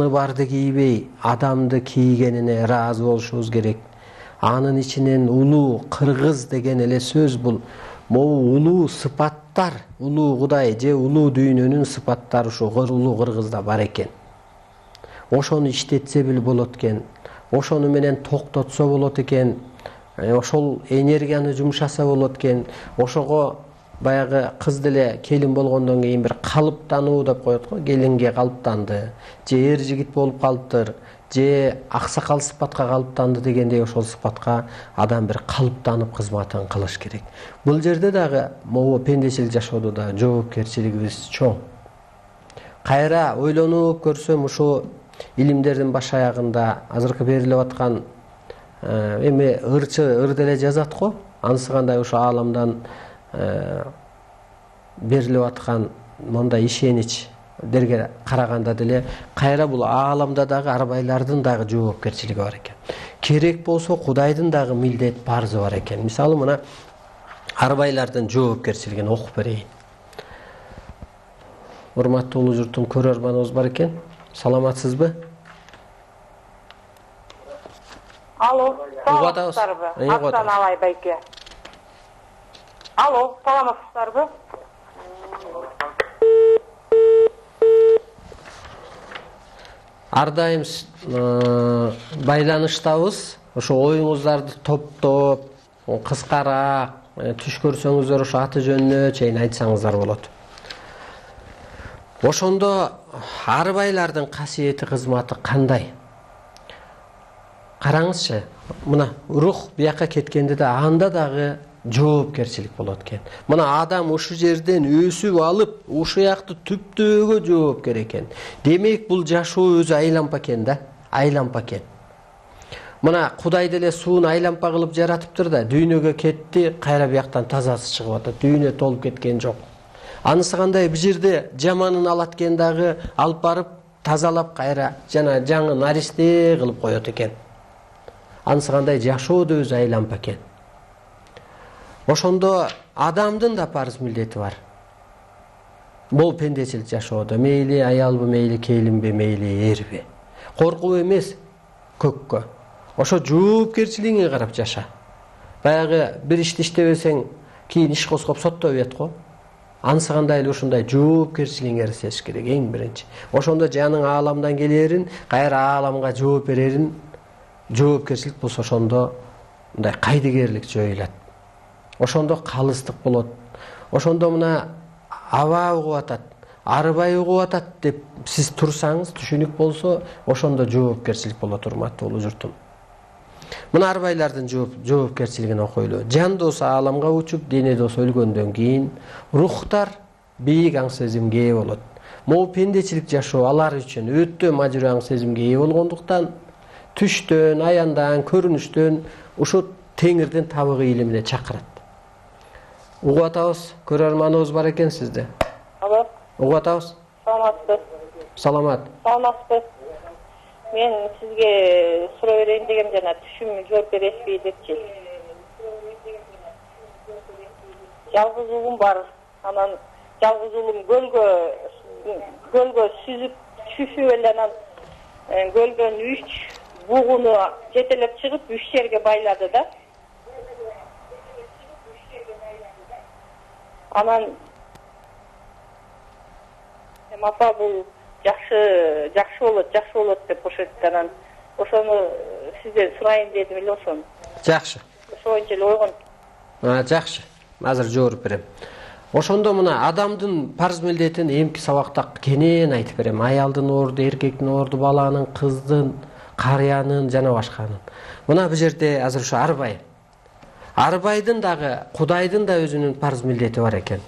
барды кийбей, адамды кийгенине ыраазы болушубуз керек. Анын ичинен улуу кыргыз деген эле сөз бул. Могу улуу сыпаттар, улуу Кудай же улуу дүйнөнүн сыпаттары ушу улуу кыргызда бар экен. Ошону иштетсе бил болот экен. Ошону менен токтотсо болот экен. Ошол энергияны жумшаса болот экен. Ошого баягы кыз деле келин болгондон кийин бир калыптануу деп коет го. Келинге калыптанды, же эр жигит болуп калыптыр, же аксакал сыпатка калыптанды дегендей, ошол сыпатка адам бир калыптанып кызматын кылыш керек. Бул жерде дагы могу пендечилик жашоодо да жоопкерчилигибиз чоң. Кайра ойлонуп көрсөм, ушу илимдердин баш аягында азыркы берилип аткан эми ыр деле жазат го, анысы кандай ушу ааламдан берилип аткан мондай ишеничтерге караганда деле кайра бул ааламда дагы арбайлардын дагы жоопкерчилиги бар экен. Керек болсо Кудайдын дагы милдет парзы бар экен. Мисалы мына арбайлардын жоопкерчилигин окуп берейин. Урматтуу улуу журтум, көрөрманыбыз бар экен. Саламатсызбы? Алло, саламатсыздарбы? Аттан алай байке. Алло, саламатсыздарбы? Ар дайым байланыштабыз. Ошо оюңуздарды топтоп, кыскараак түш көрсөңүздөр ошо аты жөнүнө чейин айтсаңыздар болот. Ошондо арбайлардын касиети, кызматы кандай? Караңызчы, мына рух бияка кеткенде да анда дагы жоопкерчилик болот экен. Мына адам ушу жерден өсүп алып, ушул жакты түптөөгө жоопкер экен. Демек бул жашоо өзү айлампа экен да, айлампа экен. Мына Кудай деле сууну айлампа кылып жаратыптыр да, дүйнөгө кетти, кайра бияктан тазасы чыгып атат. Дүйнө толуп кеткен жок. Анысы кандай, бул жерде жаманын алат экен дагы, алып барып тазалап кайра жана жаңы наристе кылып коет экен. Анысы кандай, жашоо да өзү айлампа экен. Ошондо адамдын да парыз милдети бар. Бул пендечилик жашоодо мейли аялбы, мейли келинби, мейли эрби. Коркуп эмес, көккө. Ошо жоопкерчилигиңе карап жаша. Баягы бир ишти иштебесең, кийин иш козгоп сотто бет го. Анысы кандай эле ушундай жоопкерчилигиңе эрсеш керек эң биринчи. Ошондо жаның ааламдан келерин, кайра ааламга жооп берерин, жоопкерчилик болсо ошондо мындай кайдыгерлик жоюлат. Ошондо калыстык болот. Ошондо мына аба угуп атат, арбай угуп атат деп сиз турсаңыз, түшүнүк болсо, ошондо жоопкерчилик болот, урматтуу улуу журтум. Мына арбайлардын жоопкерчилигин окуйлу. Жан досу ааламга учуп, дене досу өлгөндөн кийин рухтар бийик аң сезимге ээ болот. Могу пендечилик жашоо алар үчүн өтө мажур аң сезимге ээ болгондуктан түштөн, аяндан, көрүнүштөн ушу теңирдин табыгы илимине чакырат. Угуп атабыз, көрөрманыбыз бар экен сизде. Алло. Угуп атабыз. Саламатсыз. Саламат. Саламатсыз. Мен сизге суроо берейин дегем, жана түшүм жооп бересизби депчи. Жалгыз уулум бар. Анан жалгыз уулум көлгө сүзүп түшүп эле, анан көлгөн 3 бугуну жетелеп чыгып 3 жерге байлады да. Анан апа бул жакшы болот деп ошо анан ошону сизден сурайын дедим эле ошону. Жакшы. Ошо боюнча эле ойгон. Жакшы. Азыр жооп берем. Ошондо мына адамдын парз милдетин эмки сабакта кенен айтып берем. Аялдын орду, эркектин орду, баланын, кыздын, карыянын жана башканын. Мына бул жерде азыр ушу арбайдын дагы Кудайдын да өзүнүн парз милдети бар экен.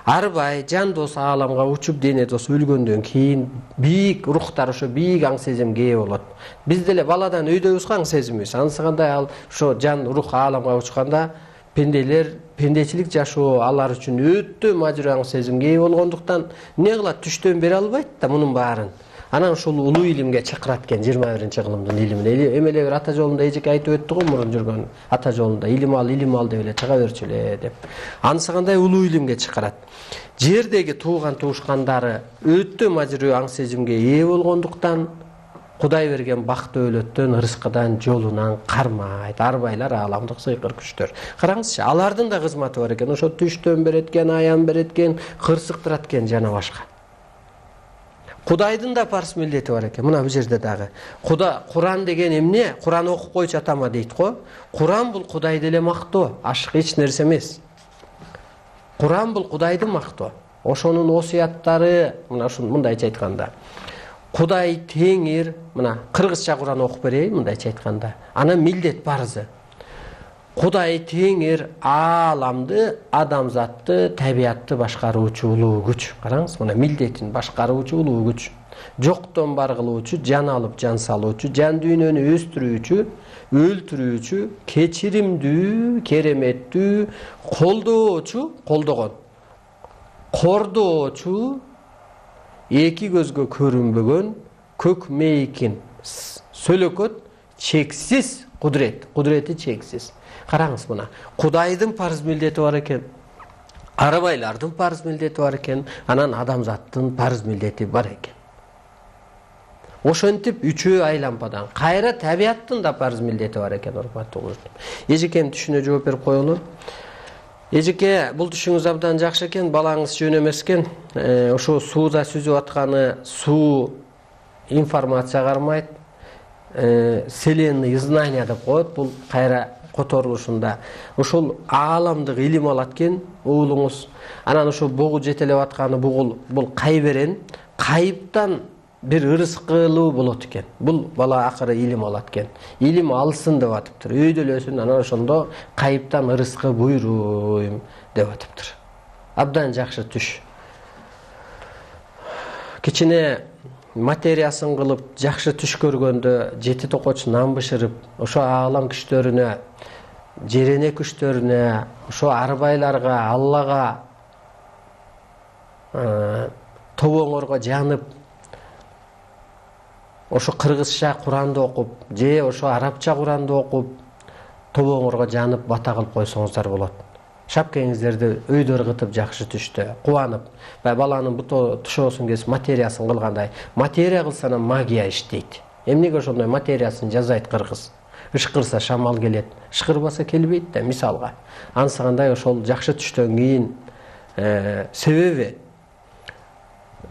Арбай жан дос ааламга учуп дене дос өлгөндөн кийин бийик рухтар ошо бийик аң сезимге ээ болот. Биз деле баладан өйдөбүз аң сезимибиз. Ансыгандай ал ошо жан рух ааламга учканда пенделер пендечилик жашоо алар үчүн өтө мажыр аң сезимге ээ болгондуктан эмне кылат, түштөн бере албайт да мунун баарын. Анан ушул улуу илимге чакырат экен 21-кылымдын илимине. Эмеле бир ата жолунда эжеке айтып өттү го мурун жүргөн ата жолунда илим ал деп эле чыга берчү эле деп. Ансыгандай улуу илимге чакырат. Жердеги тууган туушкандары өтө мажыр аң сезимге ээ болгондуктан Кудай берген бакты өлөттөн, ырыскыдан, жолунан кармайт. Арбайлар ааламдык сыйкыр күчтөр. Караңызчы, алардын да кызматы бар экен. Ошо түштөн береткен, аян береткен, кырсыктырат экен жана башка. Кудайдын да парз милдети бар экен. Мына бул жерде дагы. Куран деген эмне? Куран окуп койчу атама дейт го. Куран бул Кудайды эле мактоо, ашык эч нерсе эмес. Куран бул Кудайды мактоо. Ошонун осуяттары, мына ушун мындайча айтканда, Кудай теңир, мына кыргызча Куран окуп берейин мындайча айтканда. Анан милдет парзы. Кудай теңир ааламды, адамзатты, табиатты башкаруучу улуу күч. Караңыз, мына милдетин башкаруучу улуу күч. Жоктон бар кылуучу, жан алып жан салуучу, жан дүйнөнү өстүрүүчү, өлтүрүүчү, кечиримдүү, кереметтүү, колдогон, кордоочу, эки көзгө көрүнбөгөн, көк мейкин, сөлөкөт, чексиз кудурети чексиз. Караңыз мына, Кудайдын парз милдети бар экен, арабайлардын парз милдети бар экен, анан адамзаттын парз милдети бар экен. Ошентип үчөө айлампадан, кайра табиаттын да парз милдети бар экен, урматтуу угуштум. Эжекенин түшүнө жооп берип коелу. Эжеке, бул түшүңүз абдан жакшы экен, балаңыз жөн эмес экен. Ошо сууда сүзүп атканы суу информация кармайт. Вселенный знания деп коет, бул кайра которулушунда. Ошол ааламдык илим алат экен уулуңуз. Анан ошо богу жетелеп атканы бул кайберен, кайыптан бир ырыскылуу болот экен. Бул бала акыры илим алат экен. Илим алсын деп атыптыр. Өйдөлөсүн, анан ошондо кайыптан ырыскы буйруйм деп атыптыр. Абдан жакшы түш. Кичине материясын кылып, жакшы түш көргөндө жети токоч нан бышырып, ошо аалам күчтөрүнө, жерене күчтөрүнө, ошо арбайларга, Аллага, тобоңорго жанып, ошо кыргызча Куранды окуп, же ошо арабча Куранды окуп, тобоңорго жанып бата кылып койсоңуздар болот. Шапкеңиздерди өйдө ыргытып жакшы түштө, кубанып, баланын тушоосун кесип материясын кылгандай. Материя кылса анан магия иштейт. Эмнеге ошондой материясын жазайт кыргыз? Ышкырса шамал келет, ышкырбаса келбейт да, мисалга. Ансыгандай ошол жакшы түштөн кийин себеби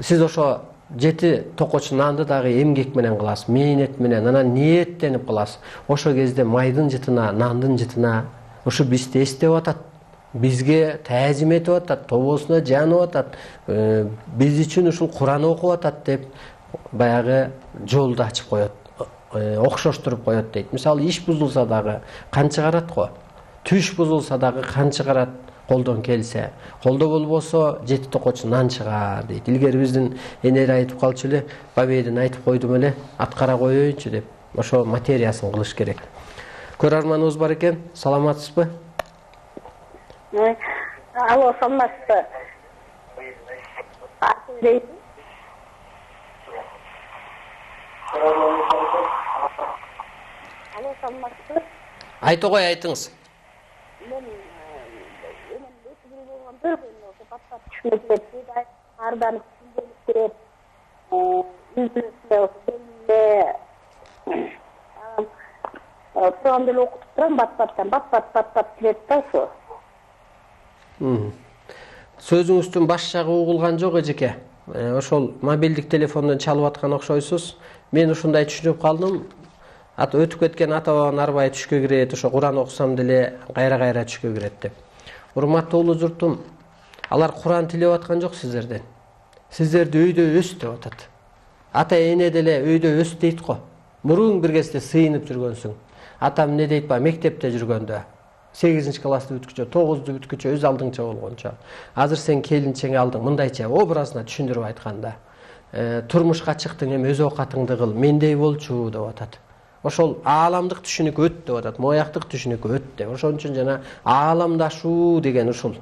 сиз ошо жети токоч нанды дагы эмгек менен кыласыз, мээнет менен, анан ниеттенип кыласыз. Ошо кезде майдын жытына, нандын жытына ошо бизди эстеп атат, бизге таазим этип атат, тобосуна жанып атат, биз үчүн ушул Куран окуп атат деп баягы жолду ачып коет, окшоштуруп коет дейт. Мисалы, иш бузулса дагы кан чыгарат го, түш бузулса дагы кан чыгарат. Колдон келсе, колдо болбосо жети токоч нан чыгар дейт. Илгери биздин энери айтып калчу эле, Бабейдин айтып койдум эле, аткара коеюнчу деп. Ошо материясын кылыш керек. Көрөрманыбыз бар экен, саламатсызбы? Алло, саламатсызбы? Алло, саламатсызбы? Айта кой, айтыңыз. Ардан күнделик Куранды окуп турам, бат келет да ошо. Сөзүңүздүн баш жагы угулган жок эжеке. ошол мобилдик телефондон чалып аткан окшойсуз. Мен ушундай түшүнүп калдым. Өтүп кеткен ата бабанын арбайы түшкө кирет, ошо Куран окусам деле кайра түшкө кирет деп. Урматтуу улуу журтум, алар Куран тилеп аткан жок сиздерден. Сиздерди өйдө өс деп атат. Ата эне деле өйдө өс дейт го. Мурун бир кезде сыйынып жүргөнсүң. Атам эмне дейт ба, мектепте жүргөндө 8 классты бүткүчө, 9-ду бүткүчө өз алдыңча болгончо. Азыр сен келинчең алдың, мындайча образына түшүндүрүп айтканда, турмушка чыктың, эми өз оокатыңды кыл, мендей болчу деп атат. Ошол ааламдык түшүнүк өт деп атат, мояктык түшүнүк өт деп. Ошон үчүн жана ааламдашуу деген ушул.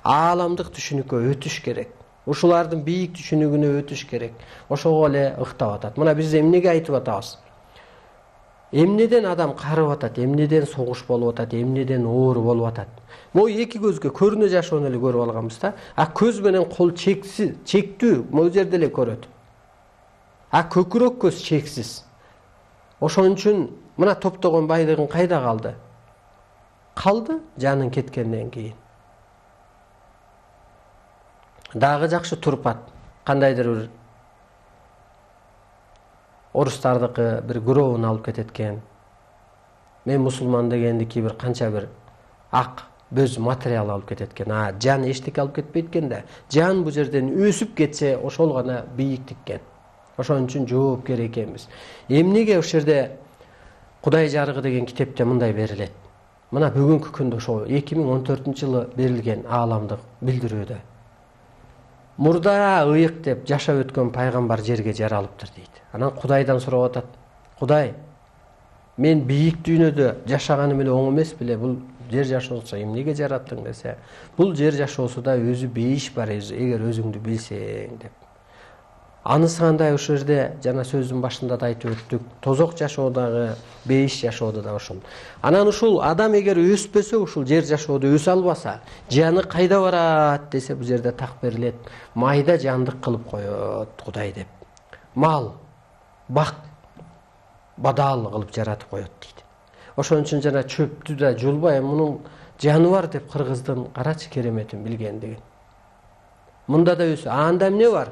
Ааламдык түшүнүккө өтүш керек. Ушулардын бийик түшүнүгүнө өтүш керек. Ошого эле ыктап атат. Мына биз эмнеге айтып атабыз? Эмнеден адам карып атат, эмнеден согуш болуп атат, эмнеден оору болуп атат. Могу эки көзгө көрүнө жашоону эле көрүп алганбыз да. Көз менен кол чектүү, могу жерде эле көрөт. Көкүрөк көз чексиз. Ошон үчүн мына топтогон байлыгың кайда калды? Калды жаның кеткенден кийин. Дагы жакшы турпат, кандайдыр бир орустардыкы бир гүрөбүн алып кететкен. Мен мусулман дегендики бир канча бир ак бөз материал алып кететкен. Жан эчтеке алып кетпейт экен да. Жан бу жерден өсүп кетсе, ошол гана бийиктик экен. Ошон үчүн жоопкер экенбиз. Эмнеге ошол жерде Кудай жарыгы деген китепте мындай берилет? Мына бүгүнкү күндө ошо 2014-жылы берилген ааламдык билдирүүдө. Мурда ыйык деп жашап өткөн пайгамбар жерге жаралыптыр дейт. Анан Кудайдан сурап атат. Кудай, мен бийик дүйнөдө жашаганым эле оң эмес беле? Бул жер жашоосу эмнеге жараттың десе, бул жер жашоосуда өзү бейиш бар, эгер өзүңдү билсең деп. Анысы кандай ошол жерде жана сөздүн башында да айтып өттүк. Тозок жашоодагы бейиш жашоодо да ошол. Анан ушул адам эгер өспөсө, ушул жер жашоодо өсө албаса, жаны кайда барат десе, бул жерде так берилет. Майда жандык кылып коет Кудай деп. Мал, бак, бадал кылып жаратып коет дейт. Ошон үчүн жана чөптү да жулбай, мунун жаны бар деп кыргыздын карачы кереметин билгендиги. Мында да өсө. Анда эмне бар?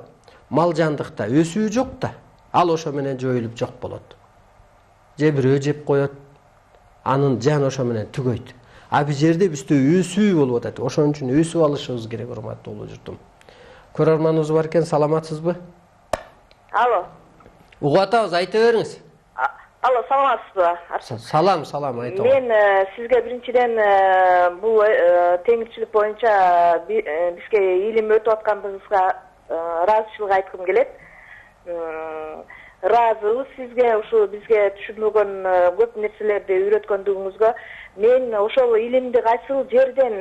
Мал жандыкта өсүү жок да. Ал ошо менен жоюлуп жок болот. Же бирөө жеп коет. Анын жаны ошо менен түгөйт. Бул жерде бизде өсүү болуп атат. Ошон үчүн өсүп алышыбыз керек, урматтуу улуу журтум. Көрөрманыбыз бар экен, саламатсызбы? Алло. Угуп атабыз, айта бериңиз. Алло, саламатсызбы? Салам, айта. Мен сизге биринчиден бул теңирчилик боюнча бизге илим өтүп атканыбызга ыраазычылык айткым келет. Ыраазыбыз сизге ушу бизге түшүнбөгөн көп нерселерди үйрөткөндүгүңүзгө. Мен ошол илимди кайсыл жерден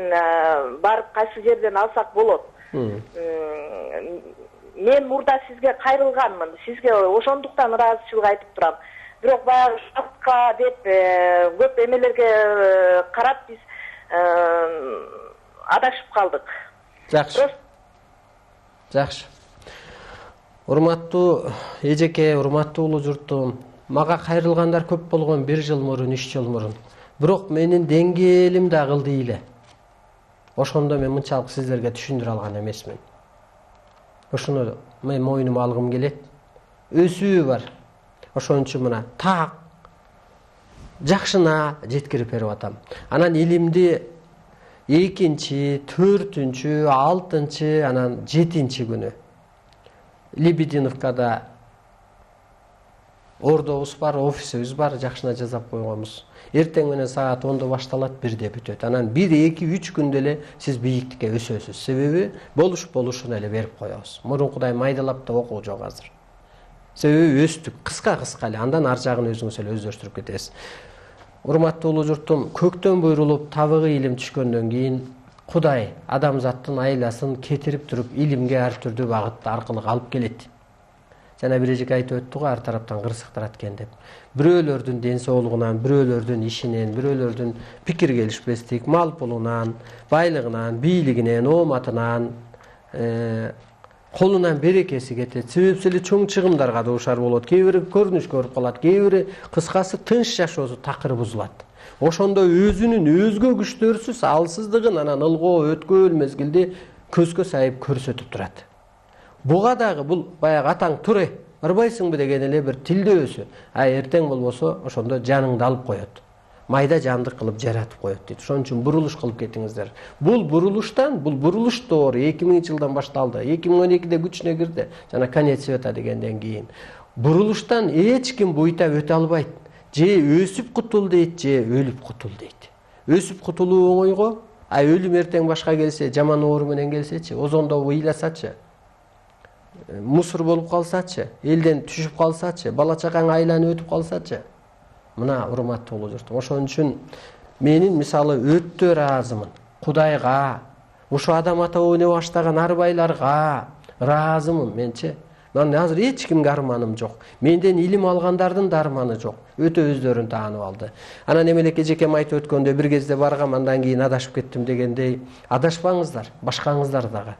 барып, кайсы жерден алсак болот? Мен мурда сизге кайрылганмын. Сизге ошондуктан ыраазычылык айтып турам. Бирок баягы шартка деп көп эмелерге карап биз адашып калдык. Жакшы. Урматтуу эжеке, урматтуу улуу журтум, мага кайрылгандар көп болгон 1 жыл мурун, 3 жыл мурун. Бирок менин деңгээлим да кылды эле. Ошондо мен мынчалык сиздерге түшүндүрө алган эмесмин. Ошону мен мойнума алгым келет. Өсүү бар. Ошон үчүн мына так жакшына жеткирип берип атам. Анан илимди 2-чи, 4-чү, 6-чы, анан 7-чи күнү Лебединовкада ордобуз бар, офисибиз бар, жакшына жазап койгонбуз. Эртең менен саат 10-да башталат, 1-де бүтөт. Анан 1, 2, 3 күндө эле сиз бийиктикке өсөсүз. Себеби болушун эле берип коебуз. Мурункудай майдалап да окуу жок азыр. Себеби өстүк, кыска эле, андан ар жагын өзүңүз эле өздөштүрүп кетесиз. Урматтуу улуу журтум, көктөн буйрулуп табыгы илим түшкөндөн кийин Кудай адамзаттын айласын кетирип туруп илимге ар түрдүү багыт аркылуу алып келет. Жана бир эжеке айтып өттү го, ар тараптан кырсыктырат экен деп. Бирөөлөрдүн ден соолугунан, бирөөлөрдүн ишинен, бирөөлөрдүн пикир келишпестик, мал пулунан, байлыгынан, бийлигинен, ооматынан, колунан берекеси кетет. Себепсиз эле чоң чыгымдарга дуушар болот. Кээ бири көрүнүш көрүп калат, кээ бири кыскасы тынч жашоосу такыр бузулат. Ошондо өзүнүн өзгө күчтөрсүз алсыздыгын анан ылгоо өткөөл мезгилде көзгө сайып көрсөтүп турат. Буга дагы бул баягы атаң туре барбайсыңбы деген эле бир тилдөөсү. Эртең болбосо ошондо жаныңды алып коет. Майда жандык кылып жаратып коет дейт. Ошон үчүн бурулуш кылып кетиңиздер. Бул бурулуш тоору 2000-жылдан башталды. 2012-де күчүнө кирди. Жана конец света дегенден кийин. Бурулуштан эч ким буйта өтө албайт. Же өсүп кутул дейт, же өлүп кутул дейт. Өсүп кутулуу оңойго, өлүм эртең башка келсе, жаман оору менен келсечи, озондо ыйласачы, мусор болуп калсачы, элден түшүп калсачы, бала чакаң айланып өтүп калсачы. Мына урматтуу улуу журтум, ошон үчүн менин мисалы өтө ыраазымын. Кудайга, ушу адам ата ойне баштаган арбайларга ыраазымын менчи. Мен азыр эч кимге арманым жок. Менден илим алгандардын да арманы жок. Өтө өздөрүн таанып алды. Анан эмелеке эжекем айтып өткөндө бир кезде баргам, андан кийин адашып кеттим дегендей, адашпаңыздар, башкаңыздар дагы.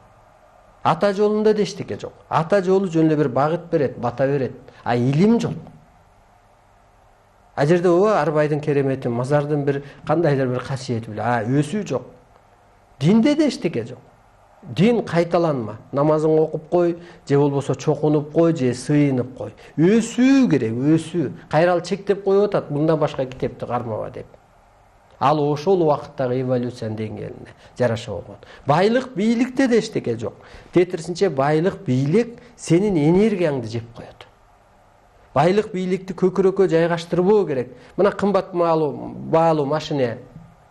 Ата жолунда да эчтеке жок. Ата жолу жөн эле бир багыт берет, бата берет. Илим жок. Жерде арбайдын керемети, мазардын бир кандайдыр бир касиети биле. Өсүү жок. Динде да эчтеке жок. Дин кайталанма. Намазыңды окуп кой, же болбосо чокунуп кой, же сыйынып кой. Өсүү керек, өсүү. Кайрал чектеп коюп атат, мындан башка китепти кармаба деп. Ал ошол убакыттагы эволюциянын деңгээлине жараша болгон. Байлык, бийликте да эчтеке жок. Тетирисинче байлык, бийлик сенин энергияңды жеп коет. Байлык, бийликти көкүрөккө жайгаштырбоо керек. Мына кымбат баалуу машина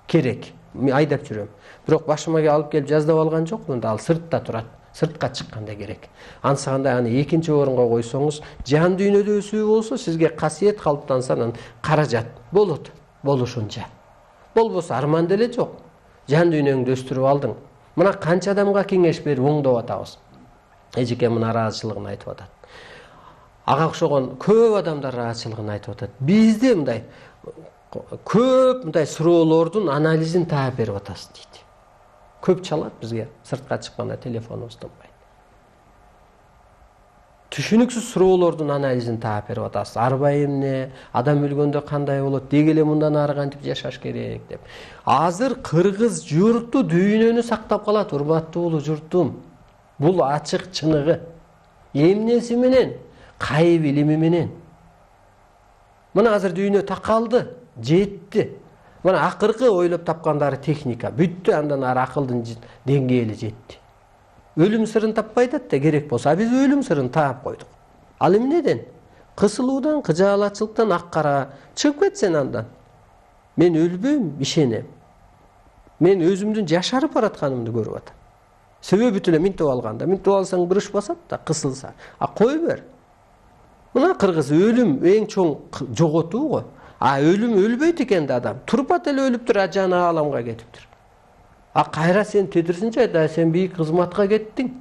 керек. Мен айдап жүрөм. Бирок башыма алып келип жаздап алган жокмун да, ал сыртта турат. Сыртка чыкканда керек. Ансаганда аны экинчи орунга койсоңуз, жан дүйнөдө өсүү болсо, сизге касиет калыптанса, анан каражат болот, болушунча. Болбосо арман деле жок. Жан дүйнөңдү өстүрүп алдың. Мына канча адамга кеңеш берип оңдоп атабыз. Эжеке мына ыраазычылыгын айтып атат. Ага окшогон көп адамдар ыраазычылыгын айтып атат. Бизде мындай көп мындай суроолордун анализин таап берип атасыз дейт. Көп чалат бизге, сыртка чыкканда телефонубуз тынбайт. Түшүнүксүз суроолордун анализин таап берип атасыз. Арбай эмне, адам өлгөндө кандай болот, деги эле мындан ары кантип жашаш керек деп. Азыр кыргыз журту дүйнөнү сактап калат, урматтуу улуу журтум. Бул ачык чыныгы. Эмнеси менен? Кайып илими менен. Мына азыр дүйнө такалды, жетти. Мына акыркы ойлоп тапкандары техника, бүттү, андан ары акылдын деңгээли жетти. Өлүм сырын таппай атат да, керек болсо, биз өлүм сырын таап койдук. Ал эмнеден? Кысылуудан, кыжаалатчылыктан ак-кара чыгып кетсен андан. Мен өлбөйм, ишенем. Мен өзүмдүн жашарып баратканымды көрүп атам. Себеби эле минтип алганда, минтип алсаң бириш басат да, кысылса. Кой бер. Мына кыргыз өлүм эң чоң жоготуу го. Өлүм өлбөйт экен да адам. Турпат эле өлүптүр, жаны ааламга кетиптир. Кайра сен тетирсинче айта, сен бийик кызматка кеттиң.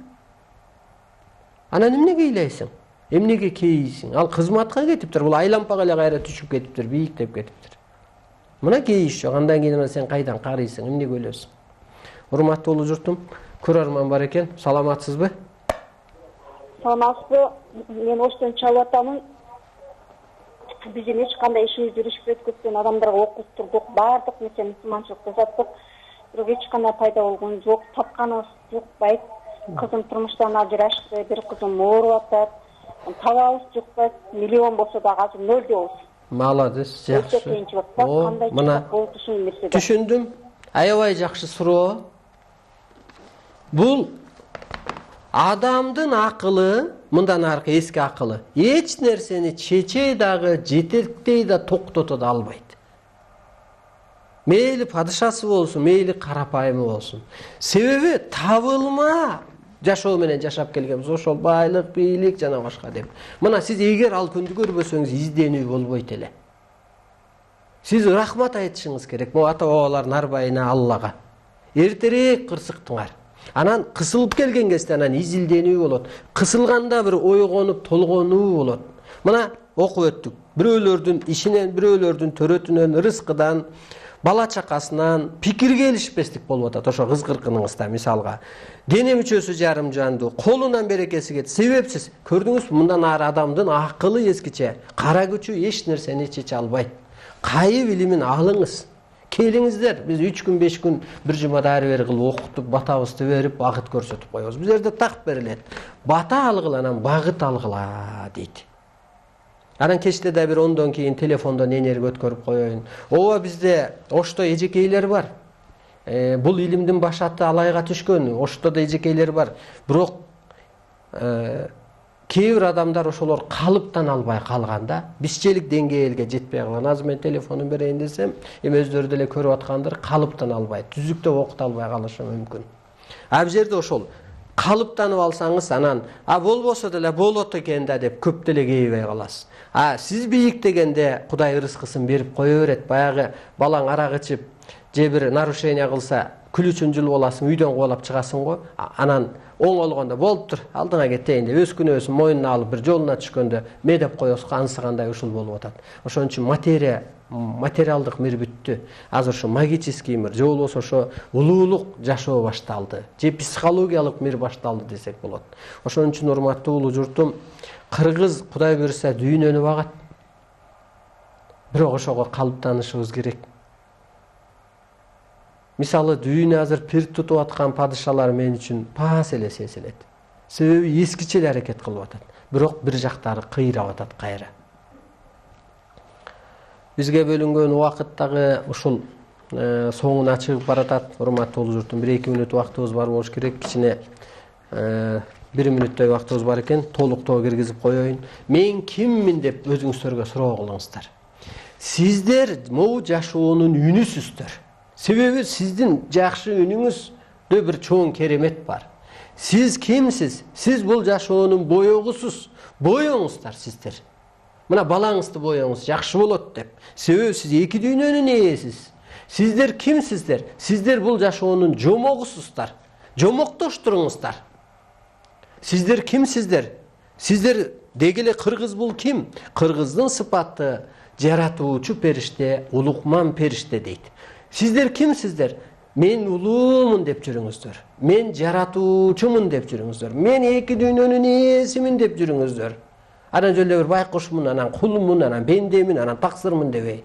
Анан эмнеге ыйлайсың? Эмнеге кейисиң? Ал кызматка кетиптир. Бул айлампага эле кайра түшүп кетиптир, бийиктеп кетиптир. Мына кейиш жок. Андан кийин сен кайдан карыйсың? Эмнеге өлөсүң? Урматтуу улуу журтум, көрөрман бар экен. Саламатсызбы? Саламатсызбы? Мен оштон чалып атамын. Биздин эч кандай ишибиз жүрүшүп өткөзгөн адамдарга окуттурдук, баардык нерсе мусулманчылык жасаттык. Бирок эч кандай пайда болгон жок, тапканыбыз жукпайт. Кызым турмуштан ажырашты, бир кызым ооруп атат. Табабыз жукпайт, миллион болсо дагы азыр нөлдөбүз. Молодец, жакшы. Мына түшүндүм. Аябай жакшы суроо. Бул адамдын акылы, мындан аркы эски акылы, эч нерсени чече дагы, жетектей да, токтото да албайт. Мейли падышасы болсун, мейли карапайымы болсун. Себеби табылма жашоо менен жашап келгенбиз. Ошол байлык, бийлик жана башка деп. Мына сиз эгер ал күндү көрбөсөңүз, изденүү болбойт эле. Сиз рахмат айтышыңыз керек. Бул ата-бабалардын арбайына, Аллага. Эртерээк кырсыктыңар. Анан кысылып келген кезде анан изилденүү болот. Кысылганда бир ойгонуп, толгонуу болот. Мына окуп өттүк. Бирөөлөрдүн ишинен, бирөөлөрдүн төрөтүнөн, рызкыдан, бала чакасынан пикир келишпестик болуп атат. Ошо кыз-кыркыныңызда мисалга. Дене мүчөсү жарым жанду, колунан берекеси кетти. Себепсиз. Көрдүңүзбү, мындан ары адамдын акылы эскиче, кара күчү эч нерсени чече албайт. Кайып илимин алыңыз. Келиңиздер, биз 3 күн 5 күн бир жумада ары бери кылып окуттуп, батабызды берип, багыт көрсөтүп коебуз. Биздерде так берилет. Бата алгыла, анан багыт алгыла дейт. Анан кечте да бир 10дон кийин телефондон энерги өткөрүп коеюн. Ооба bizde Ошто эжекейлер бар. Бул илимдин башаты алайга түшкөн. Ошто да эжекейлер бар. Бирок кээ бир адамдар ошолор калыптан албай калганда, бизчелик деңгээлге жетпей калган. Азыр мен телефонун берейин десем, эми өздөрү деле көрүп аткандыр, калыптан албай, түзүктө окута албай калышы мүмкүн. Бул жерде ошол калыптанып алсаңыз, анан болбосо деле болот экен да деп көп деле кейбей каласыз. Сиз бийиктегенде Кудай ырыскысын берип кое берет. Баягы балаң арак ичип, же бир нарушение кылса, күлүүчүн жыл боласың, үйдөн кубалап чыгасың го. Анан оңолгондо болуптур, алдыңа кетейин деп өз күнөөсүн мойнуна алып бир жолуна түшкөндө медеп коесуз, ансыгандай ушул болуп атат. Ошон үчүн материалдык мир бүттү. Азыр ушу магический мир, же болбосо ошо улуулук жашоо башталды, же психологиялык мир башталды десек болот. Ошон үчүн урматтуу улуу журтум, кыргыз Кудай буйрса дүйнөнү багат. Бирок ошого калыптанышыбыз керек. Мисалы, дүйнө азыр пир тутуп аткан падышалар мен үчүн паас эле сезилет. Себеби эскиче эле аракет кылып атат. Бирок бир жактары кыйрап атат кайра. Бизге бөлүнгөн убакыт дагы ушул соңуна чыгып баратат. Урматтуу улуу журтум, 1-2 мүнөт убактыбыз бар болуш керек. Кичине 1 мүнөттөй убактыбыз бар экен. Толуктоо киргизип коеюн. Мен киммин деп өзүңүздөргө суроо кылыңыздар. Сиздер могу жашоонун үнүсүздөр. Себеби сиздин жакшы үнүңүздө бир чоң керемет бар. Сиз кимсиз? Сиз бул жашоонун боёгусуз. Боёңуздар сиздер. Мына балаңызды боёңуз, жакшы болот деп. Себеби сиз эки дүйнөнүн ээсиз. Сиздер кимсиздер? Сиздер бул жашоонун жомогусуздар. Жомоктоштуруңуздар. Сиздер кимсиздер? Сиздер дегеле кыргыз бул ким? Кыргыздын сыпаты жаратуучу периште, улукман периште дейт. Сиздер кимсиздер? Мен улуумун деп жүрүңүздөр. Мен жаратуучумун деп жүрүңүздөр. Мен эки дүйнөнүн ээсимин деп жүрүңүздөр. Анан жолдо бир байкушмун, анан кулумун, анан бендемин, анан таксырмын дебей.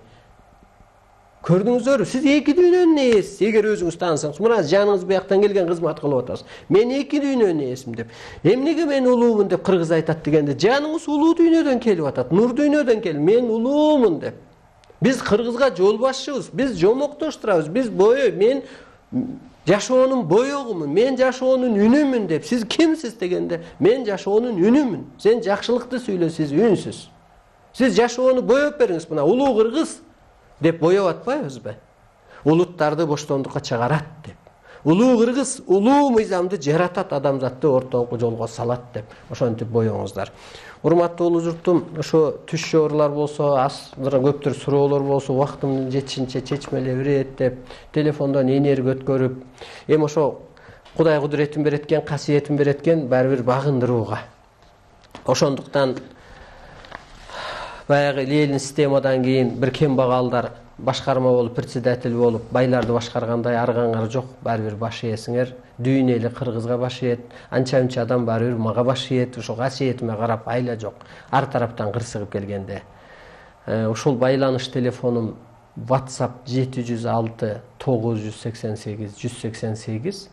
Көрдүңүздөрбү? Сиз эки дүйнөнүн ээсисиз. Эгер өзүңүз таанысаңыз, мына жаныңыз бияктан келген кызмат кылып атасыз. Мен эки дүйнөнүн ээсимин деп. Эмнеге мен улуумун деп кыргыз айтат дегенде, жаныңыз улуу дүйнөдөн келип атат, нур дүйнөдөн келип, мен улуумун деп. Биз кыргызга жол башчыбыз, биз жомоктоштурабыз, биз мен жашоонун боёгумун, мен жашоонун үнүмүн деп. Сиз кимсиз дегенде, мен жашоонун үнүмүн. Сен жакшылыкты сүйлө, сиз үнсүз. Сиз жашоону боёп бериңиз, мына улуу кыргыз деп боёп атпайбызбы? Улуттарды боштондукка чыгарат деп. Улуу кыргыз улуу мыйзамды жаратат, адамзатты ортоңку жолго салат деп. Ошентип боёңуздар. Урматтуу улуу журтум, ошо түш жоорулар болсо, азыр көптөр суроолор болсо, убактымдын жетишинче чечмелеп берет деп, телефондон энерги өткөрүп, эми ошо Кудай кудуретин береткен, касиетин береткен баары бир багындырууга. Ошондуктан баягы Ленин системадан кийин бир кембагалдар башкарма болуп, председатель болуп, байларды башкаргандай аргаңар жок, баары бир баш ийесиңер. Дүйнө эле кыргызга баш ийет, анча-мынча адам баары бир мага баш ийет, ошо касиетиме карап айла жок. Ар тараптан кырсыгып келгенде. Ушул байланыш телефонум WhatsApp 706 988 188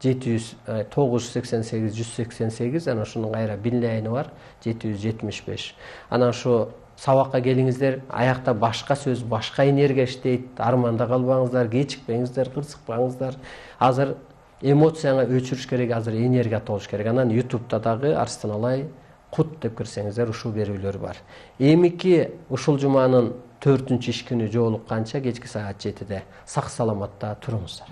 988 188, анан ошонун кайра бинлайны бар 775. Анан ошо сабакка келиңиздер, аякта башка сөз, башка энергия иштейт. Арманда калбаңыздар, кечикпеңиздер, кырсыкпаңыздар. Азыр эмоцияңа өчүрүш керек, азыр энергия толуш керек. Анан YouTube'да дагы Арстан Алай кут деп кирсеңиздер, ушул берүүлөр бар. Эмики ушул жуманын 4-иш күнү жолукканча кечки саат 7-де сак саламатта туруңуздар.